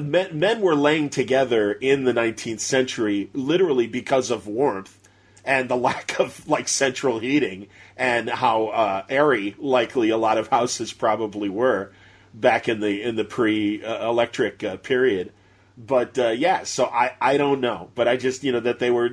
men were laying together in the 19th century literally because of warmth and the lack of central heating, and how airy likely a lot of houses probably were back in the pre-electric period. But so I don't know, but I just that they were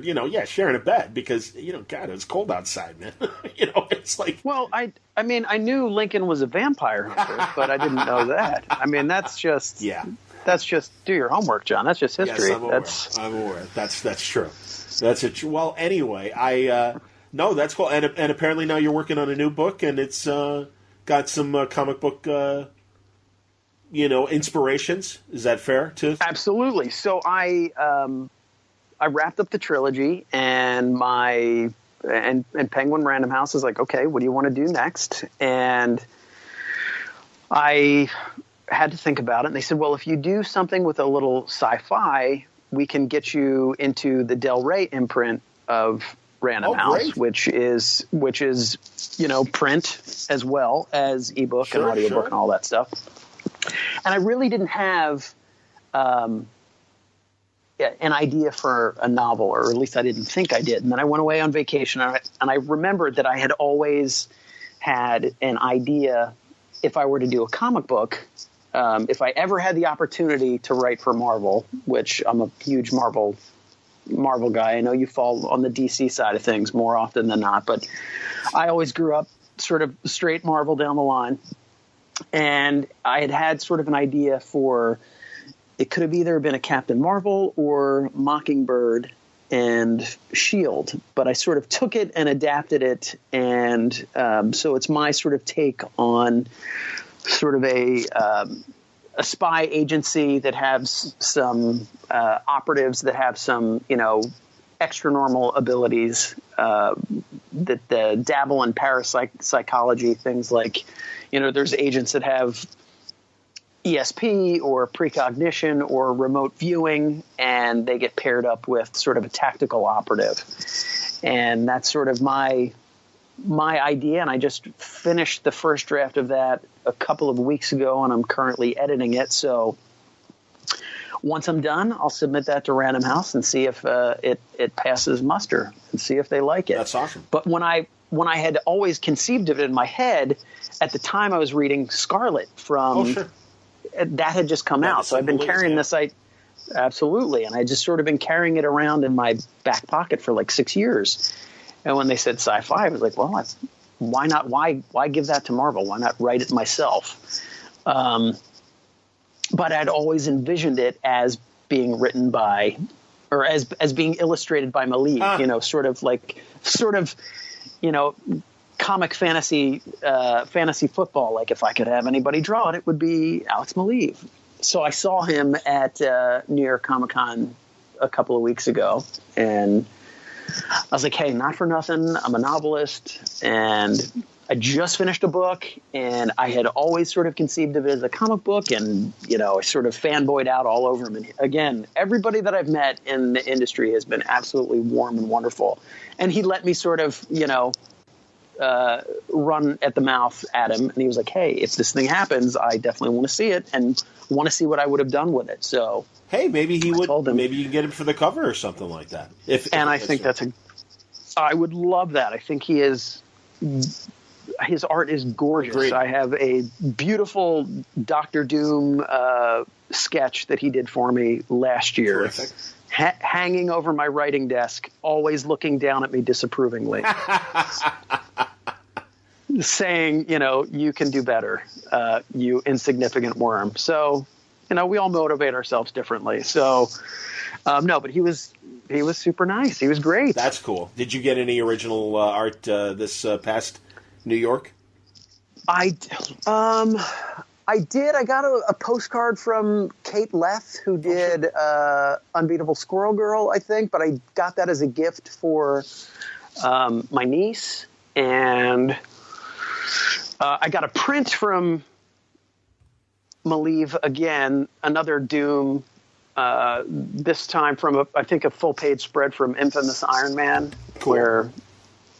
sharing a bed because God, it was cold outside, man. It's like, well, I knew Lincoln was a vampire hunter, but I didn't know that. I mean, that's just do your homework, John. That's just history. Yes, I'm aware. That's true. That's it. Well, anyway, no, that's cool. And apparently now you're working on a new book, and it's got some comic book. Inspirations. Is that fair too? Absolutely. So I wrapped up the trilogy, and Penguin Random House is like, okay, what do you want to do next? And I had to think about it, and they said, well, if you do something with a little sci-fi, we can get you into the Del Rey imprint of Random House, which is print as well as ebook and audiobook and all that stuff. And I really didn't have an idea for a novel, or at least I didn't think I did. And then I went away on vacation, and I remembered that I had always had an idea if I were to do a comic book, if I ever had the opportunity to write for Marvel, which I'm a huge Marvel guy. I know you fall on the DC side of things more often than not, but I always grew up sort of straight Marvel down the line. And I had sort of an idea for, it could have either been a Captain Marvel or Mockingbird and S.H.I.E.L.D., but I sort of took it and adapted it, and so it's my sort of take on sort of a spy agency that has some operatives that have some, extra normal abilities that dabble in parapsychology, things like, there's agents that have ESP or precognition or remote viewing, and they get paired up with sort of a tactical operative. And that's sort of my idea, and I just finished the first draft of that a couple of weeks ago, and I'm currently editing it. So once I'm done, I'll submit that to Random House and see if it passes muster and see if they like it. That's awesome. But when I had always conceived of it in my head, at the time I was reading Scarlet from that had just come out. So I've been carrying this. Absolutely. And I just sort of been carrying it around in my back pocket for like 6 years. And when they said sci-fi, I was like, well, why not? Why give that to Marvel? Why not write it myself? But I'd always envisioned it as being written by, or as being illustrated by Malieve, sort of comic fantasy football. Like if I could have anybody draw it, it would be Alex Malieve. So I saw him at New York Comic Con a couple of weeks ago, and I was like, hey, not for nothing, I'm a novelist, and I just finished a book, and I had always sort of conceived of it as a comic book, and, I sort of fanboyed out all over him. And again, everybody that I've met in the industry has been absolutely warm and wonderful. And he let me sort of, run at the mouth at him, and he was like, hey, if this thing happens, I definitely want to see it and want to see what I would have done with it. So hey, maybe he would. Maybe you can get him for the cover or something like that. I think I would love that. I think he is. His art is gorgeous. Agreed. I have a beautiful Dr. Doom sketch that he did for me last year, hanging over my writing desk, always looking down at me disapprovingly, saying, you can do better, you insignificant worm. So, we all motivate ourselves differently. So, no, but he was super nice. He was great. That's cool. Did you get any original art this past New York? I did. I got a postcard from Kate Leth, who did Unbeatable Squirrel Girl, I think, but I got that as a gift for my niece. And I got a print from Malieve again, another Doom, this time from, I think, a full-page spread from Infamous Iron Man. Cool.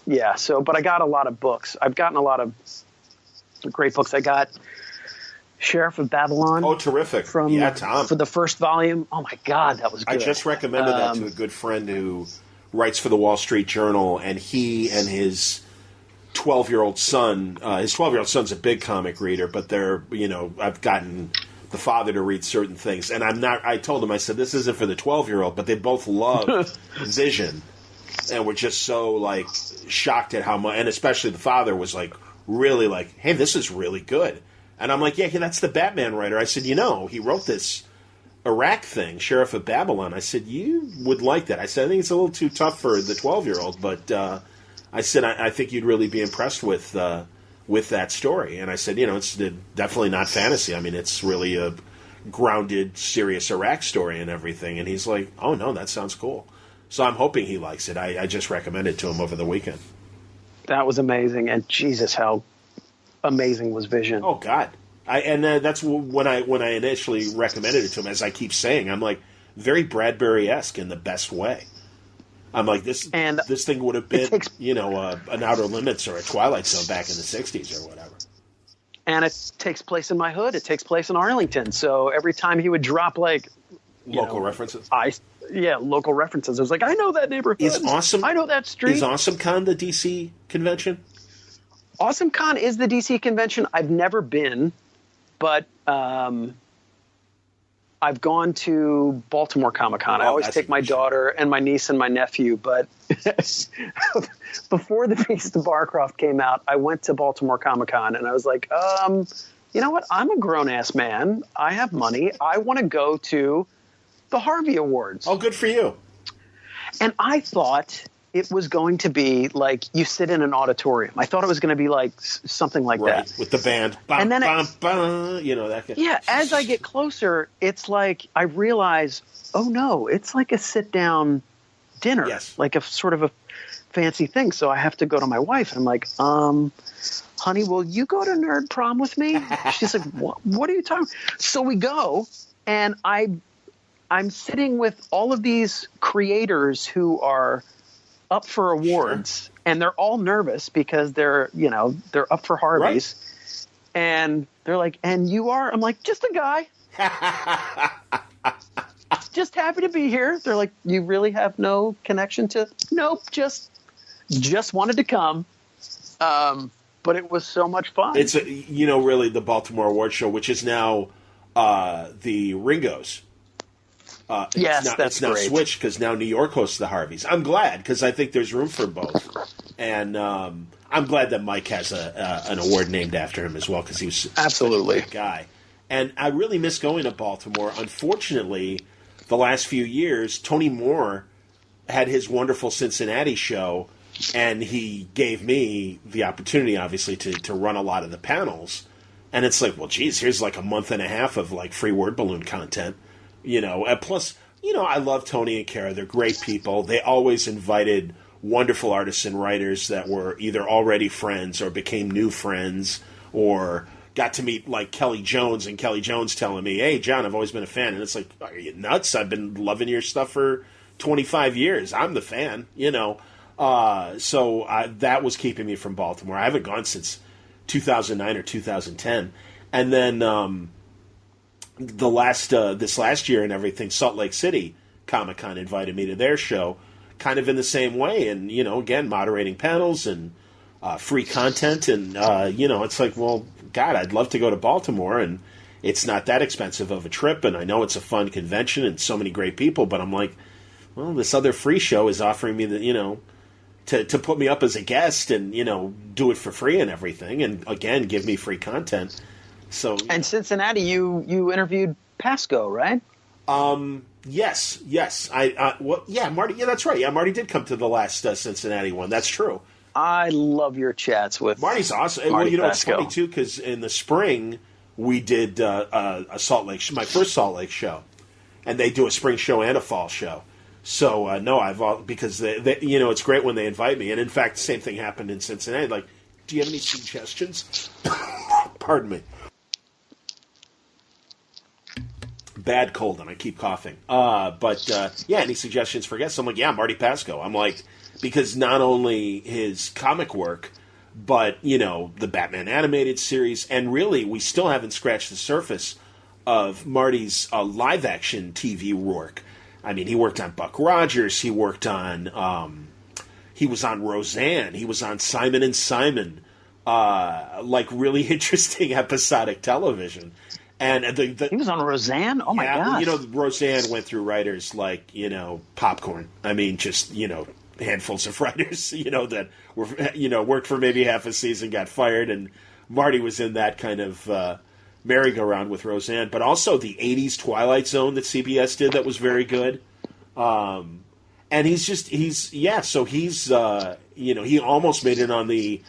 But I got a lot of books. I've gotten a lot of great books. I got Sheriff of Babylon. Oh, terrific. Tom. For the first volume. Oh, my God, that was good. I just recommended that to a good friend who writes for the Wall Street Journal, and he and his 12-year-old son, his 12-year-old son's a big comic reader, but I've gotten the father to read certain things, and I told him, I said, this isn't for the 12-year-old, but they both love Vision, and were just so, like, shocked at how much, and especially the father was, like, really like, hey, this is really good. And I'm like, yeah, that's the Batman writer. I said, he wrote this Iraq thing, Sheriff of Babylon. I said, you would like that. I said, I think it's a little too tough for the 12-year-old, but I said, I think you'd really be impressed with that story. And I said, it's definitely not fantasy. I mean, it's really a grounded, serious Iraq story and everything. And he's like, oh, no, that sounds cool. So I'm hoping he likes it. I just recommended it to him over the weekend. That was amazing. And Jesus, how amazing was Vision. Oh, God. That's when I initially recommended it to him, as I keep saying, I'm like, very Bradbury-esque in the best way. I'm like, this thing would have been, an Outer Limits or a Twilight Zone back in the 60s or whatever. And it takes place in my hood. It takes place in Arlington. So every time he would drop, like... Local references? Local references. I was like, I know that neighborhood. I know that street. Is AwesomeCon the DC convention? AwesomeCon is the DC convention. I've never been, but I've gone to Baltimore Comic-Con. I always take my daughter and my niece and my nephew, but before the Beast of Barcroft came out, I went to Baltimore Comic-Con, and I was like, you know what? I'm a grown-ass man. I have money. I want to go to the Harvey Awards. Oh, good for you. And I thought it was going to be like you sit in an auditorium. I thought it was going to be like something like that. With the band. And then that kind. Yeah, as I get closer, it's like I realize, oh no, it's like a sit-down dinner. Yes. Like a sort of a fancy thing. So I have to go to my wife, and I'm like, honey, will you go to Nerd Prom with me? She's like, what are you talking about? So we go, and I'm sitting with all of these creators who are up for awards, and they're all nervous because they're up for Harveys. Right. And they're like, and you are? I'm like, just a guy. Just happy to be here. They're like, you really have no connection to? Nope, just wanted to come. But it was so much fun. It's really the Baltimore Award Show, which is now the Ringos. Yes, it's now great. Switched because now New York hosts the Harveys. I'm glad because I think there's room for both, and I'm glad that Mike has an award named after him as well because he was absolutely such a great guy. And I really miss going to Baltimore. Unfortunately, the last few years, Tony Moore had his wonderful Cincinnati show, and he gave me the opportunity, obviously, to run a lot of the panels. And it's like, well, geez, here's like a month and a half of like free word balloon content. And plus, I love Tony and Kara. They're great people. They always invited wonderful artists and writers that were either already friends or became new friends or got to meet like Kelly Jones, and Kelly Jones telling me, hey, John, I've always been a fan. And it's like, are you nuts? I've been loving your stuff for 25 years. I'm the fan, So that was keeping me from Baltimore. I haven't gone since 2009 or 2010. And then this last year and everything, Salt Lake City Comic-Con invited me to their show, kind of in the same way, and again, moderating panels and free content, and it's like, well, God, I'd love to go to Baltimore, and it's not that expensive of a trip, and I know it's a fun convention and so many great people, but I'm like, well, this other free show is offering me the to put me up as a guest and do it for free and everything, and again, give me free content. So, and Cincinnati, you interviewed Pasco, right? Yes. Marty. Yeah, that's right. Yeah, Marty did come to the last Cincinnati one. That's true. I love your chats with Marty's awesome. Marty Well, it's Pasco. funny, too, because in the spring, we did a Salt Lake, my first Salt Lake show. And they do a spring show and a fall show. So, no, because, it's great when they invite me. And, in fact, the same thing happened in Cincinnati. Like, do you have any suggestions? Pardon me. Bad cold, and I keep coughing. Any suggestions for guests? I'm like, yeah, Marty Pasco. I'm like, because not only his comic work, but, the Batman animated series, and really, we still haven't scratched the surface of Marty's live-action TV work. I mean, he worked on Buck Rogers, he worked on, he was on Roseanne, he was on Simon and Simon, really interesting episodic television. And he was on Roseanne? Oh, my gosh. Roseanne went through writers like, Popcorn. I mean, just, handfuls of writers, that were, worked for maybe half a season, got fired, and Marty was in that kind of merry-go-round with Roseanne. But also the 80s Twilight Zone that CBS did that was very good. And he almost made it on the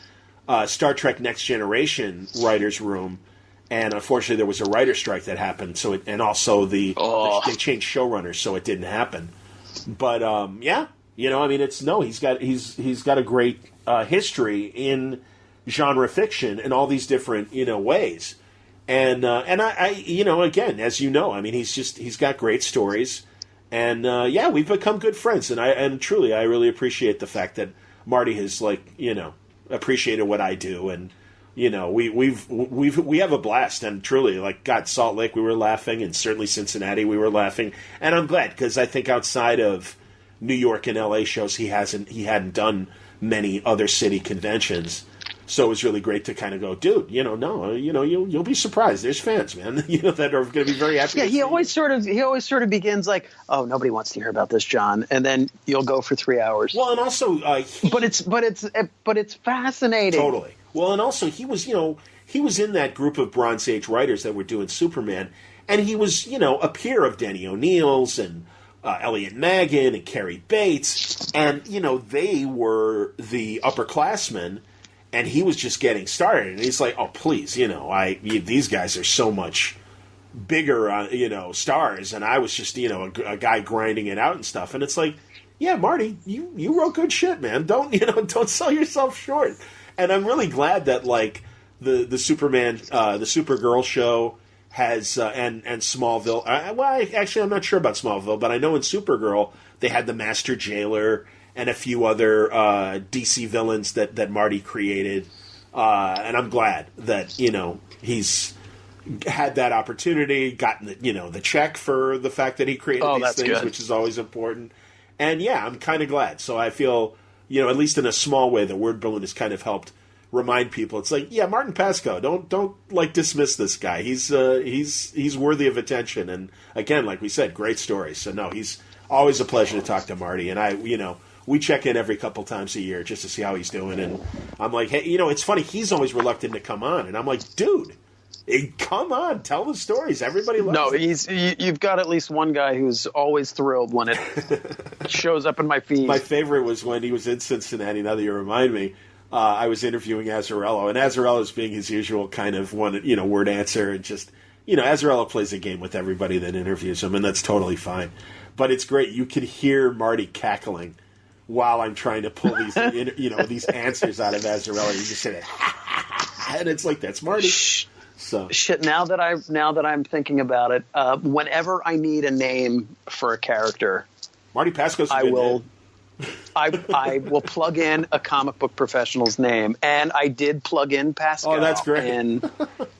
Star Trek Next Generation writers' room. And unfortunately, there was a writer strike that happened. They changed showrunners, so it didn't happen. But he's got a great history in genre fiction in all these different ways. And I again, as you know, I mean, he's got great stories, and we've become good friends. And truly, I really appreciate the fact that Marty has appreciated what I do and. We have a blast, and truly, Salt Lake, we were laughing, and certainly Cincinnati, we were laughing, and I'm glad because I think outside of New York and LA shows, he hadn't done many other city conventions, so it was really great to kind of go, dude, you'll be surprised. There's fans, man, that are going to be very happy. Yeah, he always sort of begins like, oh, nobody wants to hear about this, John, and then you'll go for 3 hours. Well, and also, but it's fascinating. Totally. Well, and also he was in that group of Bronze Age writers that were doing Superman, and he was, a peer of Denny O'Neill's and Elliot Maggin and Cary Bates, and, they were the upperclassmen, and he was just getting started, and he's like, oh, please, these guys are so much bigger, stars, and I was just, a guy grinding it out and stuff, and it's like, yeah, Marty, you wrote good shit, man. Don't sell yourself short. And I'm really glad that the Superman, the Supergirl show has and Smallville. Actually, I'm not sure about Smallville, but I know in Supergirl they had the Master Jailer and a few other DC villains that Marty created. And I'm glad that he's had that opportunity, gotten the check for the fact that he created these things, good. Which is always important. And yeah, I'm kind of glad. So I feel. At least in a small way, the word balloon has kind of helped remind people. It's like, yeah, Martin Pasco, don't dismiss this guy. He's worthy of attention. And again, like we said, great stories. So no, he's always a pleasure to talk to Marty. And we check in every couple times a year just to see how he's doing. And I'm like, hey, it's funny. He's always reluctant to come on, and I'm like, dude. Hey, come on, tell the stories. Everybody loves it. You've got at least one guy who's always thrilled when it shows up in my feed. My favorite was when he was in Cincinnati, now that you remind me. I was interviewing Azzarello, and Azzarello's being his usual kind of word answer, and just, Azzarello plays a game with everybody that interviews him, and that's totally fine. But it's great. You can hear Marty cackling while I'm trying to pull these, these answers out of Azzarello. You just say that, and it's like, that's Marty. So shit. Now that I'm thinking about it, whenever I need a name for a character, Marty Pasco's a good name. I will plug in a comic book professional's name, and I did plug in Pasco. Oh, that's great. In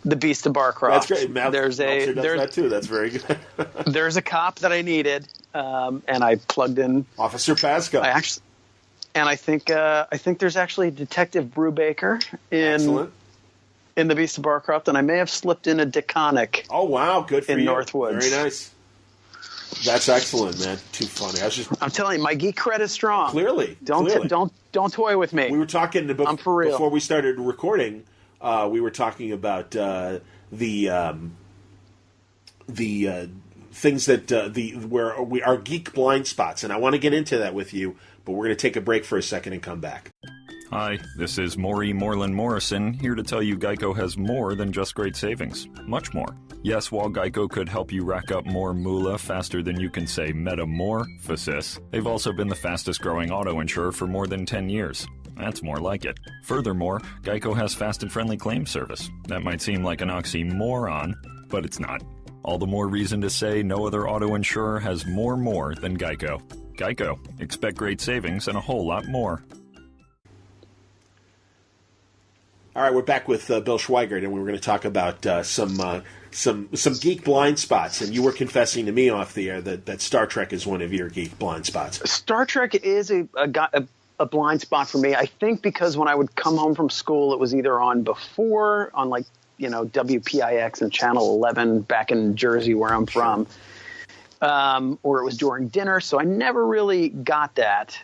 the Beast of Barcroft. That's great. There's that too. That's very good. There's a cop that I needed, and I plugged in Officer Pasco. I think there's actually Detective Brubaker Excellent. In the Beast of Barcroft, and I may have slipped in a Deconic. Oh wow, good for you. In Northwoods. Very nice. That's excellent, man. Too funny. I'm telling you, my geek cred is strong. Clearly. Don't toy with me. We were talking I'm for real. Before we started recording. We were talking about the things that our geek blind spots, and I want to get into that with you, but we're going to take a break for a second and come back. Hi, this is Maury Moreland Morrison, here to tell you Geico has more than just great savings. Much more. Yes, while Geico could help you rack up more moolah faster than you can say metamorphosis, they've also been the fastest growing auto insurer for more than 10 years. That's more like it. Furthermore, Geico has fast and friendly claim service. That might seem like an oxymoron, but it's not. All the more reason to say no other auto insurer has more than Geico. Geico. Expect great savings and a whole lot more. All right, we're back with Bill Schweigart, and we were going to talk about some geek blind spots. And you were confessing to me off the air that Star Trek is one of your geek blind spots. Star Trek is a blind spot for me. I think because when I would come home from school, it was either on before on WPIX and Channel 11 back in Jersey where I'm from, or it was during dinner. So I never really got that.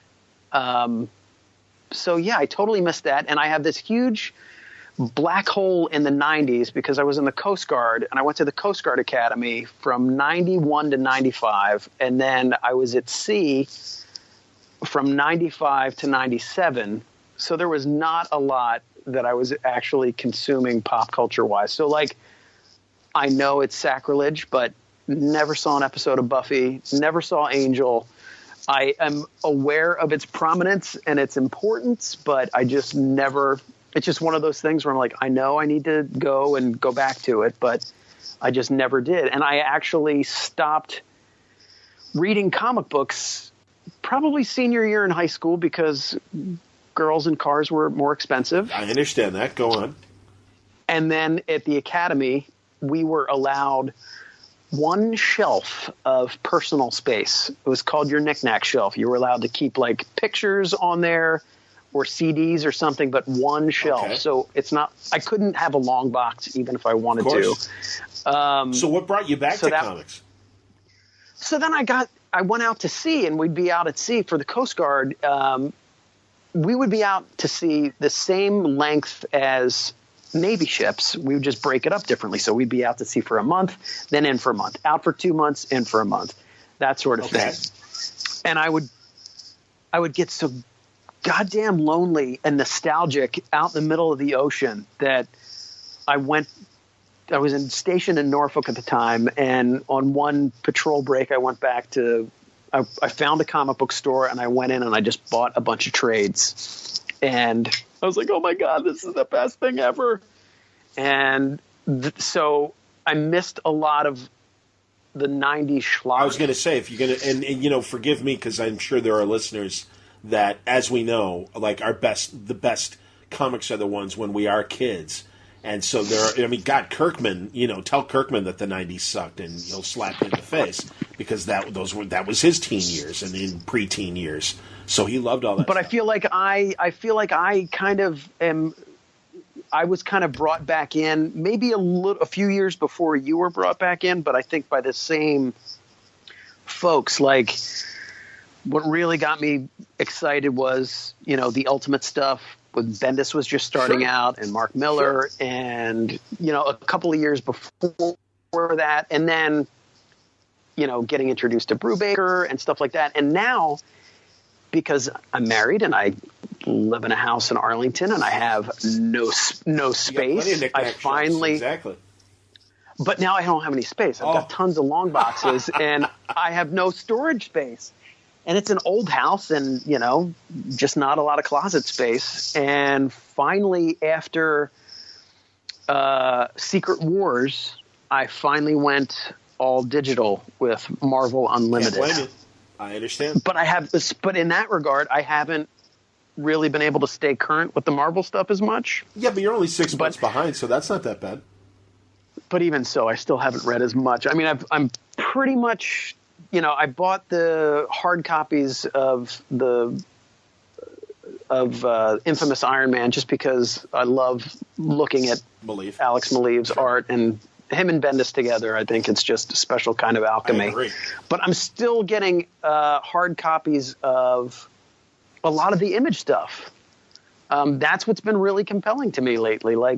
So yeah, I totally missed that, and I have this huge black hole in the 90s because I was in the Coast Guard, and I went to the Coast Guard Academy from 91 to 95, and then I was at sea from 95 to 97. So there was not a lot that I was actually consuming pop culture wise. So I know it's sacrilege, but never saw an episode of Buffy, never saw Angel. I am aware of its prominence and its importance, but I just never. It's just one of those things where I'm like, I know I need to go back to it, but I just never did. And I actually stopped reading comic books probably senior year in high school because girls and cars were more expensive. I understand that. Go on. And then at the academy, we were allowed one shelf of personal space. It was called your knickknack shelf. You were allowed to keep pictures on there or CDs or something, but one shelf. Okay. So it's not, I couldn't have a long box even if I wanted to. So what brought you back to comics? So then I went out to sea, and we'd be out at sea for the Coast Guard. We would be out to sea the same length as Navy ships. We would just break it up differently. So we'd be out to sea for a month, then in for a month, out for 2 months, in for a month, that sort of thing. And I would get so goddamn lonely and nostalgic out in the middle of the ocean that I was stationed in Norfolk at the time, and on one patrol break I went back to I found a comic book store, and I went in and I just bought a bunch of trades, and I was like, oh my God, this is the best thing ever. And so I missed a lot of the 90s schlock. I was going to say, if you're going to, and forgive me because I'm sure there are listeners that, as we know, the best comics are the ones when we are kids. And so God, Kirkman, tell Kirkman that the 90s sucked and he'll slap you in the face because that was his teen years and in preteen years. So he loved all that But stuff. I was kind of brought back in maybe a few years before you were brought back in, but I think by the same folks. What really got me excited was, the Ultimate stuff with Bendis was just starting out, and Mark Miller, and, a couple of years before that. And then, getting introduced to Brubaker and stuff like that. And now, because I'm married and I live in a house in Arlington and I have no space, I finally... Exactly. But now I don't have any space. I've got tons of long boxes and I have no storage space. And it's an old house and, just not a lot of closet space. And finally, after Secret Wars, I finally went all digital with Marvel Unlimited. Can't blame you. I understand. But in that regard, I haven't really been able to stay current with the Marvel stuff as much. Yeah, but you're only 6 months behind, so that's not that bad. But even so, I still haven't read as much. I mean, I'm pretty much... I bought the hard copies of Infamous Iron Man just because I love looking at Alex Maleev's art, and him and Bendis together. I think it's just a special kind of alchemy. I agree. But I'm still getting hard copies of a lot of the Image stuff. That's what's been really compelling to me lately, like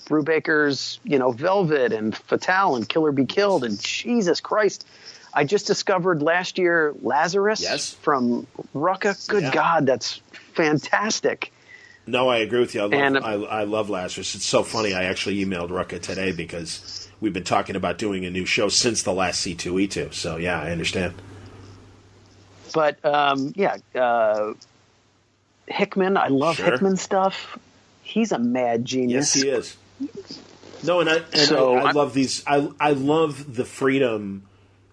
Brubaker's, Velvet and Fatale and Kill or Be Killed, and Jesus Christ. I just discovered last year Lazarus from Rucka. Good God, that's fantastic. No, I agree with you. I love Lazarus. It's so funny. I actually emailed Rucka today because we've been talking about doing a new show since the last C2E2. So, yeah, I understand. But, Hickman, I love Hickman stuff. He's a mad genius. Yes, he is. No, I love these. I love the freedom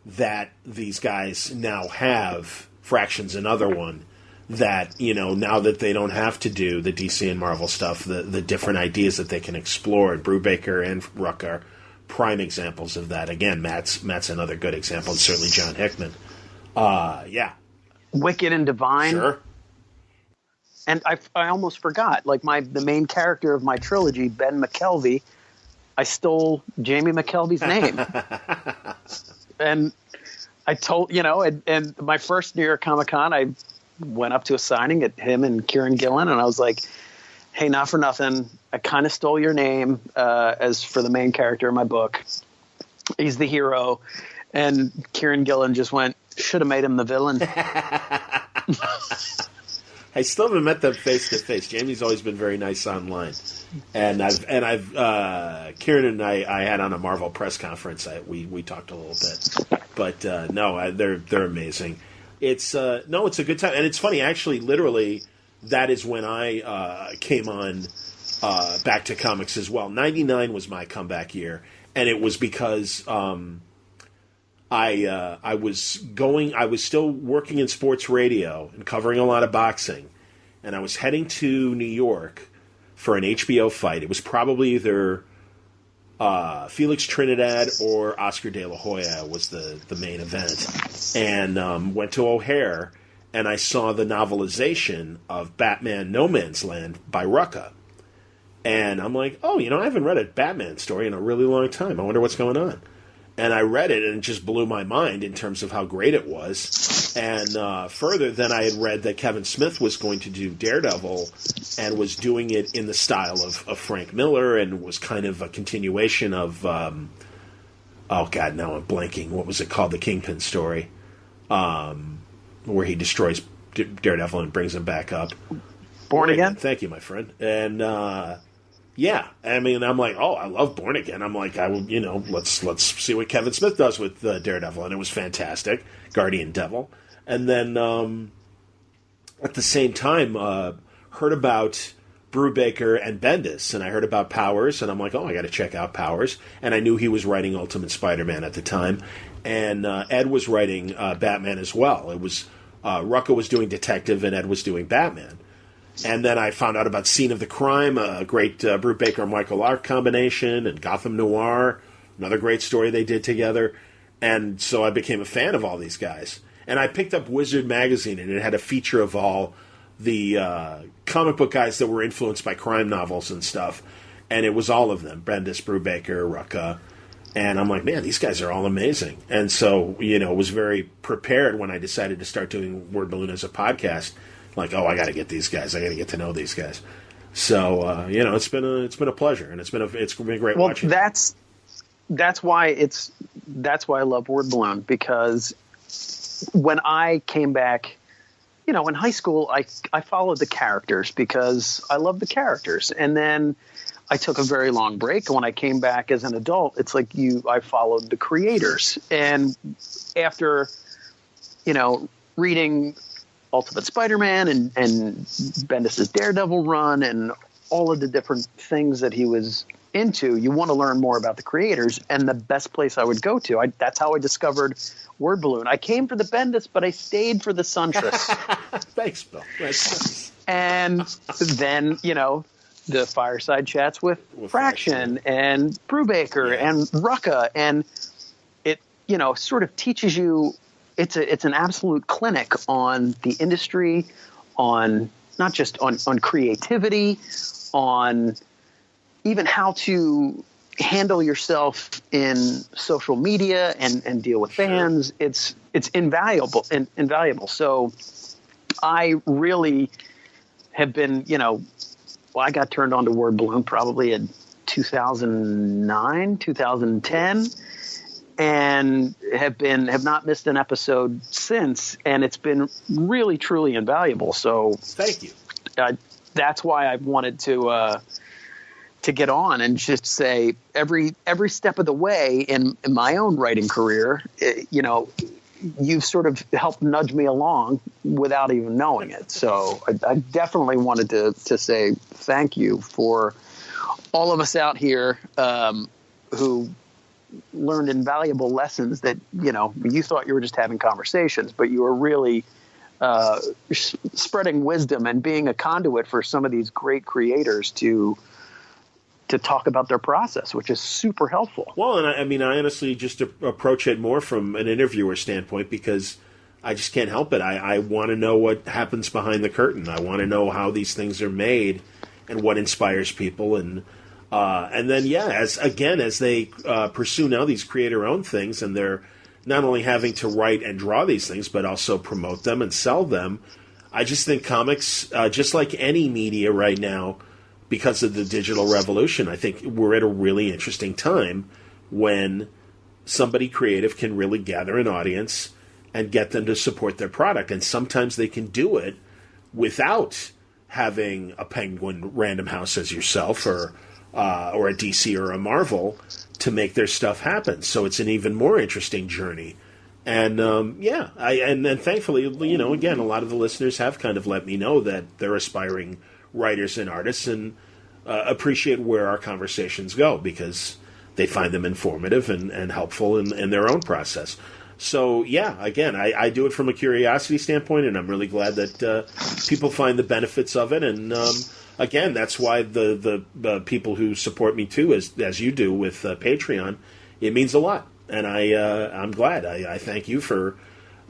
that these guys now have. Fraction's another one that, now that they don't have to do the DC and Marvel stuff, the different ideas that they can explore. Brubaker and Ruck are prime examples of that. Again, Matt's another good example, and certainly John Hickman. Wicked and Divine. Sure. And I almost forgot, like the main character of my trilogy, Ben McKelvey, I stole Jamie McKelvey's name. And I told, and my first New York Comic Con, I went up to a signing at him and Kieran Gillen, and I was like, hey, not for nothing, I kind of stole your name as for the main character of my book. He's the hero. And Kieran Gillen just went, should have made him the villain. I still haven't met them face to face. Jamie's always been very nice online, and I've Kieran and I had on a Marvel press conference. We talked a little bit, but they're amazing. It's a good time, and it's funny actually. Literally, that is when I came on back to comics as well. 99 was my comeback year, and it was because I was still working in sports radio and covering a lot of boxing, and I was heading to New York for an HBO fight. It was probably either Felix Trinidad or Oscar De La Hoya was the main event, and went to O'Hare, and I saw the novelization of Batman No Man's Land by Rucka. And I'm like, I haven't read a Batman story in a really long time. I wonder what's going on. And I read it, and it just blew my mind in terms of how great it was. And further, then I had read that Kevin Smith was going to do Daredevil and was doing it in the style of Frank Miller, and was kind of a continuation of, now I'm blanking. What was it called? The Kingpin story, where he destroys Daredevil and brings him back up. Born Again? Thank you, my friend. And yeah, I mean, I'm like, I love Born Again. I'm like, let's see what Kevin Smith does with Daredevil, and it was fantastic, Guardian Devil. And then at the same time, heard about Brubaker and Bendis, and I heard about Powers, and I'm like, I got to check out Powers. And I knew he was writing Ultimate Spider-Man at the time, and Ed was writing Batman as well. It was Rucka was doing Detective, and Ed was doing Batman. And then I found out about Scene of the Crime, a great Brubaker and Michael Lark combination, and Gotham Noir, another great story they did together. And so I became a fan of all these guys. And I picked up Wizard magazine, and it had a feature of all the comic book guys that were influenced by crime novels and stuff. And it was all of them, Bendis, Brubaker, Rucka. And I'm like, man, these guys are all amazing. And so, was very prepared when I decided to start doing Word Balloon as a podcast. Like, I got to get these guys. I got to get to know these guys. So, it's been a pleasure, and it's been great watching. That's why I love Word Balloon, because when I came back, in high school, I followed the characters because I love the characters, and then I took a very long break. When I came back as an adult, it's like I followed the creators, and after reading Ultimate Spider-Man and Bendis' Daredevil run and all of the different things that he was into, you want to learn more about the creators, and the best place I would go to, that's how I discovered Word Balloon. I came for the Bendis, but I stayed for the Suntress. Thanks, Bill. Nice. And then, the fireside chats with Fraction and Brubaker and Rucka, and it, sort of teaches you. It's an absolute clinic on the industry, on not just on creativity, on even how to handle yourself in social media and deal with fans. It's invaluable. So I really have been, I got turned on to Word Balloon probably in 2009, 2010. And have not missed an episode since, and it's been really truly invaluable. So thank you. that's why I wanted to get on and just say every step of the way in my own writing career, you've sort of helped nudge me along without even knowing it. So I definitely wanted to say thank you for all of us out here who learned invaluable lessons that, you thought you were just having conversations, but you were really spreading wisdom and being a conduit for some of these great creators to talk about their process, which is super helpful. Well, and I honestly just approach it more from an interviewer standpoint because I just can't help it. I want to know what happens behind the curtain. I want to know how these things are made and what inspires people. And then, as they pursue now these creator-owned things, and they're not only having to write and draw these things, but also promote them and sell them, I just think comics, just like any media right now, because of the digital revolution, I think we're at a really interesting time when somebody creative can really gather an audience and get them to support their product. And sometimes they can do it without having a Penguin Random House as yourself or a DC or a Marvel to make their stuff happen. So it's an even more interesting journey. And and thankfully, again, a lot of the listeners have kind of let me know that they're aspiring writers and artists and appreciate where our conversations go because they find them informative and helpful in their own process. So, again, I do it from a curiosity standpoint, and I'm really glad that people find the benefits of it. And, again, that's why the people who support me, too, as you do with Patreon, it means a lot. And I'm glad. I thank you for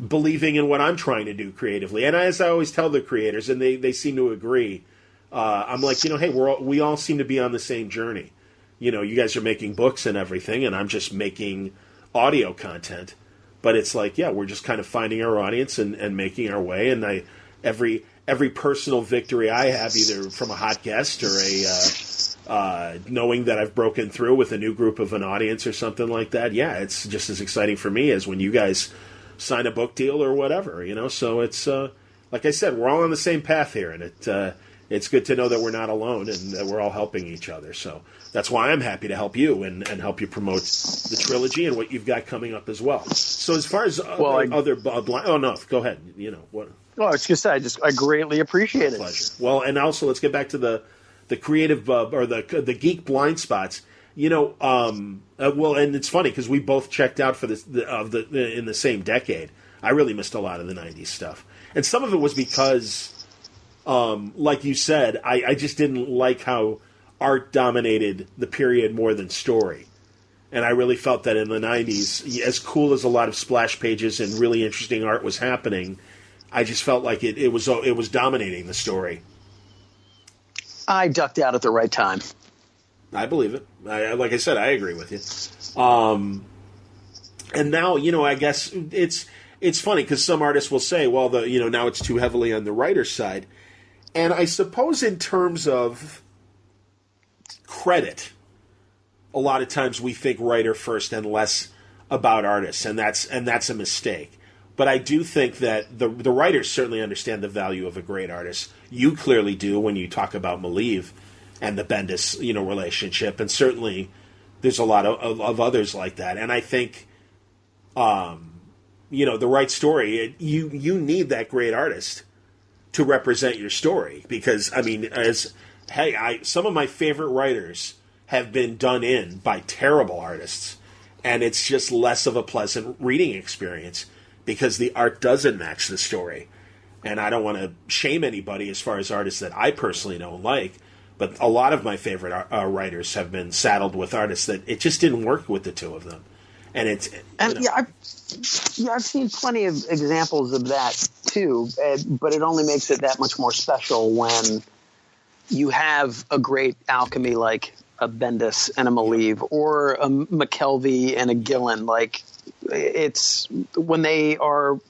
believing in what I'm trying to do creatively. And as I always tell the creators, and they seem to agree, I'm like, hey, we all seem to be on the same journey. You guys are making books and everything, and I'm just making audio content. But it's like, we're just kind of finding our audience and making our way. And every personal victory I have, either from a hot guest or knowing that I've broken through with a new group of an audience or something like that, it's just as exciting for me as when you guys sign a book deal or whatever. So it's like I said, we're all on the same path here, and it's good to know that we're not alone and that we're all helping each other. So that's why I'm happy to help you and help you promote the trilogy and what you've got coming up as well. So as far as go ahead. What? Well, I was going to say, I greatly appreciate it. Pleasure. Well, and also let's get back to the creative or the geek blind spots. And it's funny because we both checked out for this in the same decade. I really missed a lot of the 90s stuff. And some of it was because like you said, I just didn't like how art dominated the period more than story. And I really felt that in the 90s, as cool as a lot of splash pages and really interesting art was happening, I just felt like it was dominating the story. I ducked out at the right time. I believe it. Like I said, I agree with you. And now, I guess it's funny because some artists will say, well, now it's too heavily on the writer's side. And I suppose in terms of credit, a lot of times we think writer first and less about artists, and that's a mistake. But I do think that the writers certainly understand the value of a great artist. You clearly do when you talk about Maliv and the Bendis, relationship, and certainly there's a lot of others like that. And I think, the right story, you need that great artist to represent your story, because some of my favorite writers have been done in by terrible artists, and it's just less of a pleasant reading experience because the art doesn't match the story. And I don't want to shame anybody as far as artists that I personally don't like, but a lot of my favorite writers have been saddled with artists that it just didn't work with the two of them. And I've seen plenty of examples of that too, but it only makes it that much more special when you have a great alchemy like a Bendis and a Maliv, or a McKelvey and a Gillen. Like, it's when they are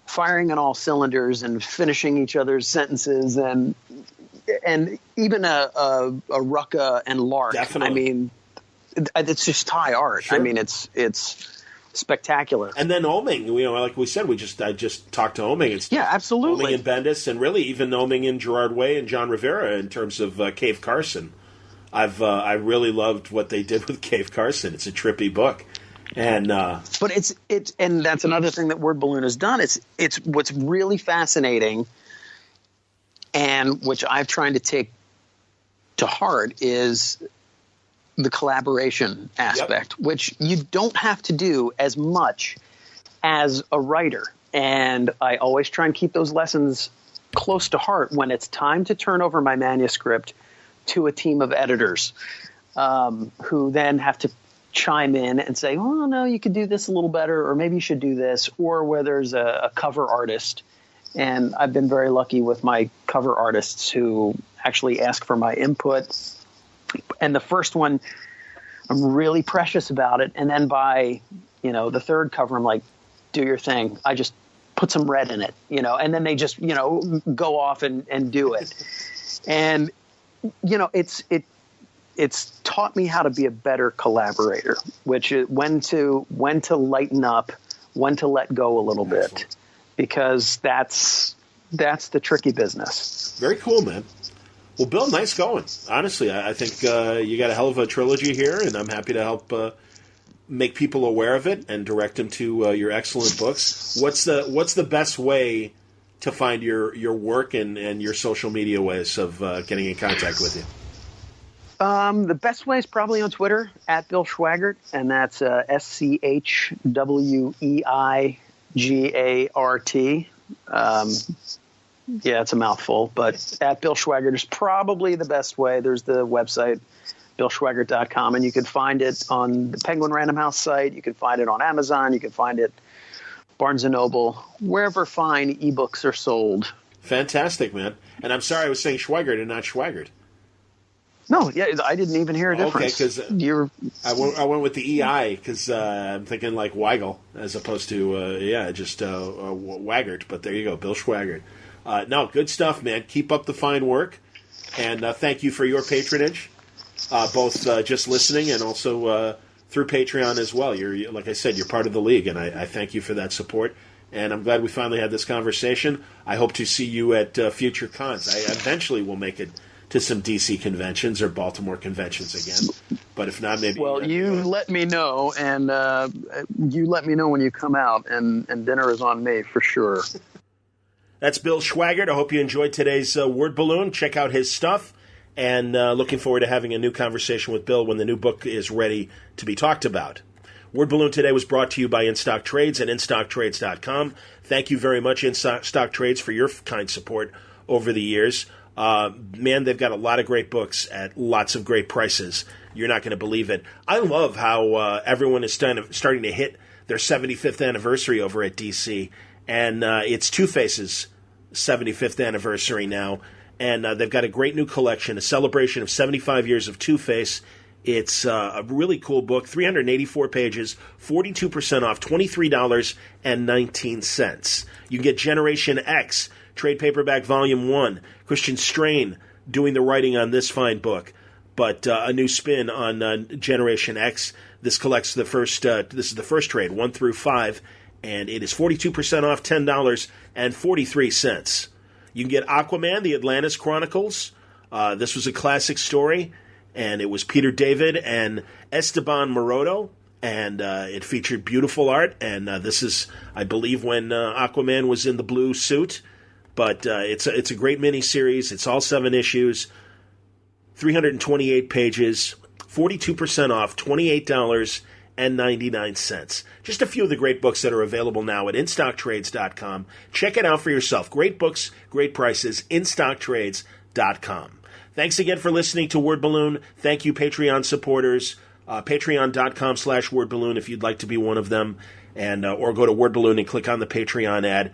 firing on all cylinders and finishing each other's sentences, and even a Rucka and Lark. Definitely. I mean, it's just high art. Sure. I mean, it's spectacular. And then Oming, like we said, I just talked to Oming. It's absolutely. Oming and Bendis, and really even Oming and Gerard Way and John Rivera in terms of Cave Carson. I really loved what they did with Cave Carson. It's a trippy book. And but and that's another thing that Word Balloon has done. It's what's really fascinating, and which I've tried to take to heart, is the collaboration aspect, which you don't have to do as much as a writer. And I always try and keep those lessons close to heart when it's time to turn over my manuscript to a team of editors who then have to chime in and say, oh, no, you could do this a little better, or maybe you should do this, or where there's a cover artist. And I've been very lucky with my cover artists who actually ask for my input. And the first one, I'm really precious about it. And then by, the third cover, I'm like, do your thing. I just put some red in it, and then they just, go off and do it. And, it's taught me how to be a better collaborator, which is when to lighten up, when to let go a little bit, because that's the tricky business. Very cool, man. Well, Bill, nice going. Honestly, I think you got a hell of a trilogy here, and I'm happy to help make people aware of it and direct them to your excellent books. What's the best way to find your work and your social media ways of getting in contact with you? The best way is probably on Twitter, at Bill Schweigart, and that's SCHWEIGART. Yeah, it's a mouthful, but at Bill Schweigart is probably the best way. There's the website, BillSchweigart.com, and you can find it on the Penguin Random House site. You can find it on Amazon. You can find it Barnes & Noble, wherever fine ebooks are sold. Fantastic, man. And I'm sorry I was saying Schweigart and not Schweigart. No, yeah, I didn't even hear a difference. Okay, because I went with the EI because I'm thinking like Weigel as opposed to, just Waggart. But there you go, Bill Schweigart. No, good stuff, man. Keep up the fine work. And thank you for your patronage, both just listening and also through Patreon as well. You're, like I said, you're part of the league, and I thank you for that support. And I'm glad we finally had this conversation. I hope to see you at future cons. I eventually will make it to some DC conventions or Baltimore conventions again. But if not, maybe... Well, let me know, and you let me know when you come out, and dinner is on me for sure. That's Bill Schweigart. I hope you enjoyed today's Word Balloon. Check out his stuff, and looking forward to having a new conversation with Bill when the new book is ready to be talked about. Word Balloon today was brought to you by In Stock Trades and InStockTrades.com. Thank you very much, In Stock Trades, for your kind support over the years. Man, they've got a lot of great books at lots of great prices. You're not going to believe it. I love how everyone is starting to hit their 75th anniversary over at DC. And it's Two-Face's 75th anniversary now. And they've got a great new collection, a celebration of 75 years of Two-Face. It's a really cool book, 384 pages, 42% off, $23.19. You can get Generation X, trade paperback volume 1. Christian Strain doing the writing on this fine book, but a new spin on Generation X. This collects the first. This is the first trade, 1 through 5, and it is 42% off, $10.43. You can get Aquaman, the Atlantis Chronicles. This was a classic story, and it was Peter David and Esteban Maroto, and it featured beautiful art. And this is, I believe, when Aquaman was in the blue suit. But it's a great miniseries. It's all 7 issues, 328 pages, 42% off, $28.99. Just a few of the great books that are available now at InStockTrades.com. Check it out for yourself. Great books, great prices, InStockTrades.com. Thanks again for listening to Word Balloon. Thank you, Patreon supporters. Patreon.com/WordBalloon if you'd like to be one of them, and or go to Word Balloon and click on the Patreon ad.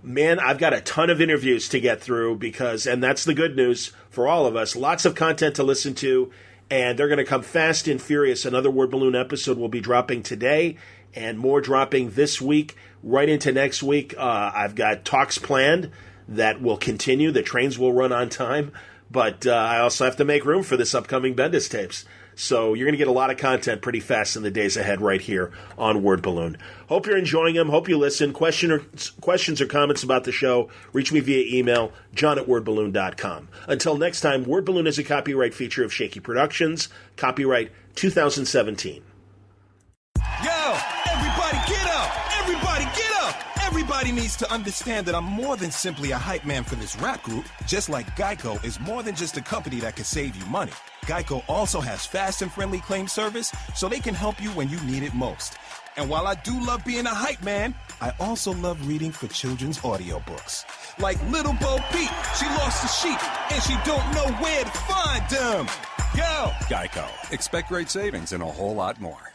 Man, I've got a ton of interviews to get through and that's the good news for all of us, lots of content to listen to, and they're going to come fast and furious. Another Word Balloon episode will be dropping today, and more dropping this week, right into next week. I've got talks planned that will continue. The trains will run on time, but I also have to make room for this upcoming Bendis Tapes. So you're going to get a lot of content pretty fast in the days ahead right here on Word Balloon. Hope you're enjoying them. Hope you listen. Questions or comments about the show, reach me via email, john@wordballoon.com. Until next time, Word Balloon is a copyright feature of Shaky Productions, copyright 2017. Yo, everybody get up! Everybody get up! Everybody needs to understand that I'm more than simply a hype man for this rap group, just like Geico is more than just a company that can save you money. Geico also has fast and friendly claim service, so they can help you when you need it most. And while I do love being a hype man, I also love reading for children's audiobooks. Like Little Bo Peep, she lost the sheep, and she don't know where to find them. Yo! Geico. Expect great savings and a whole lot more.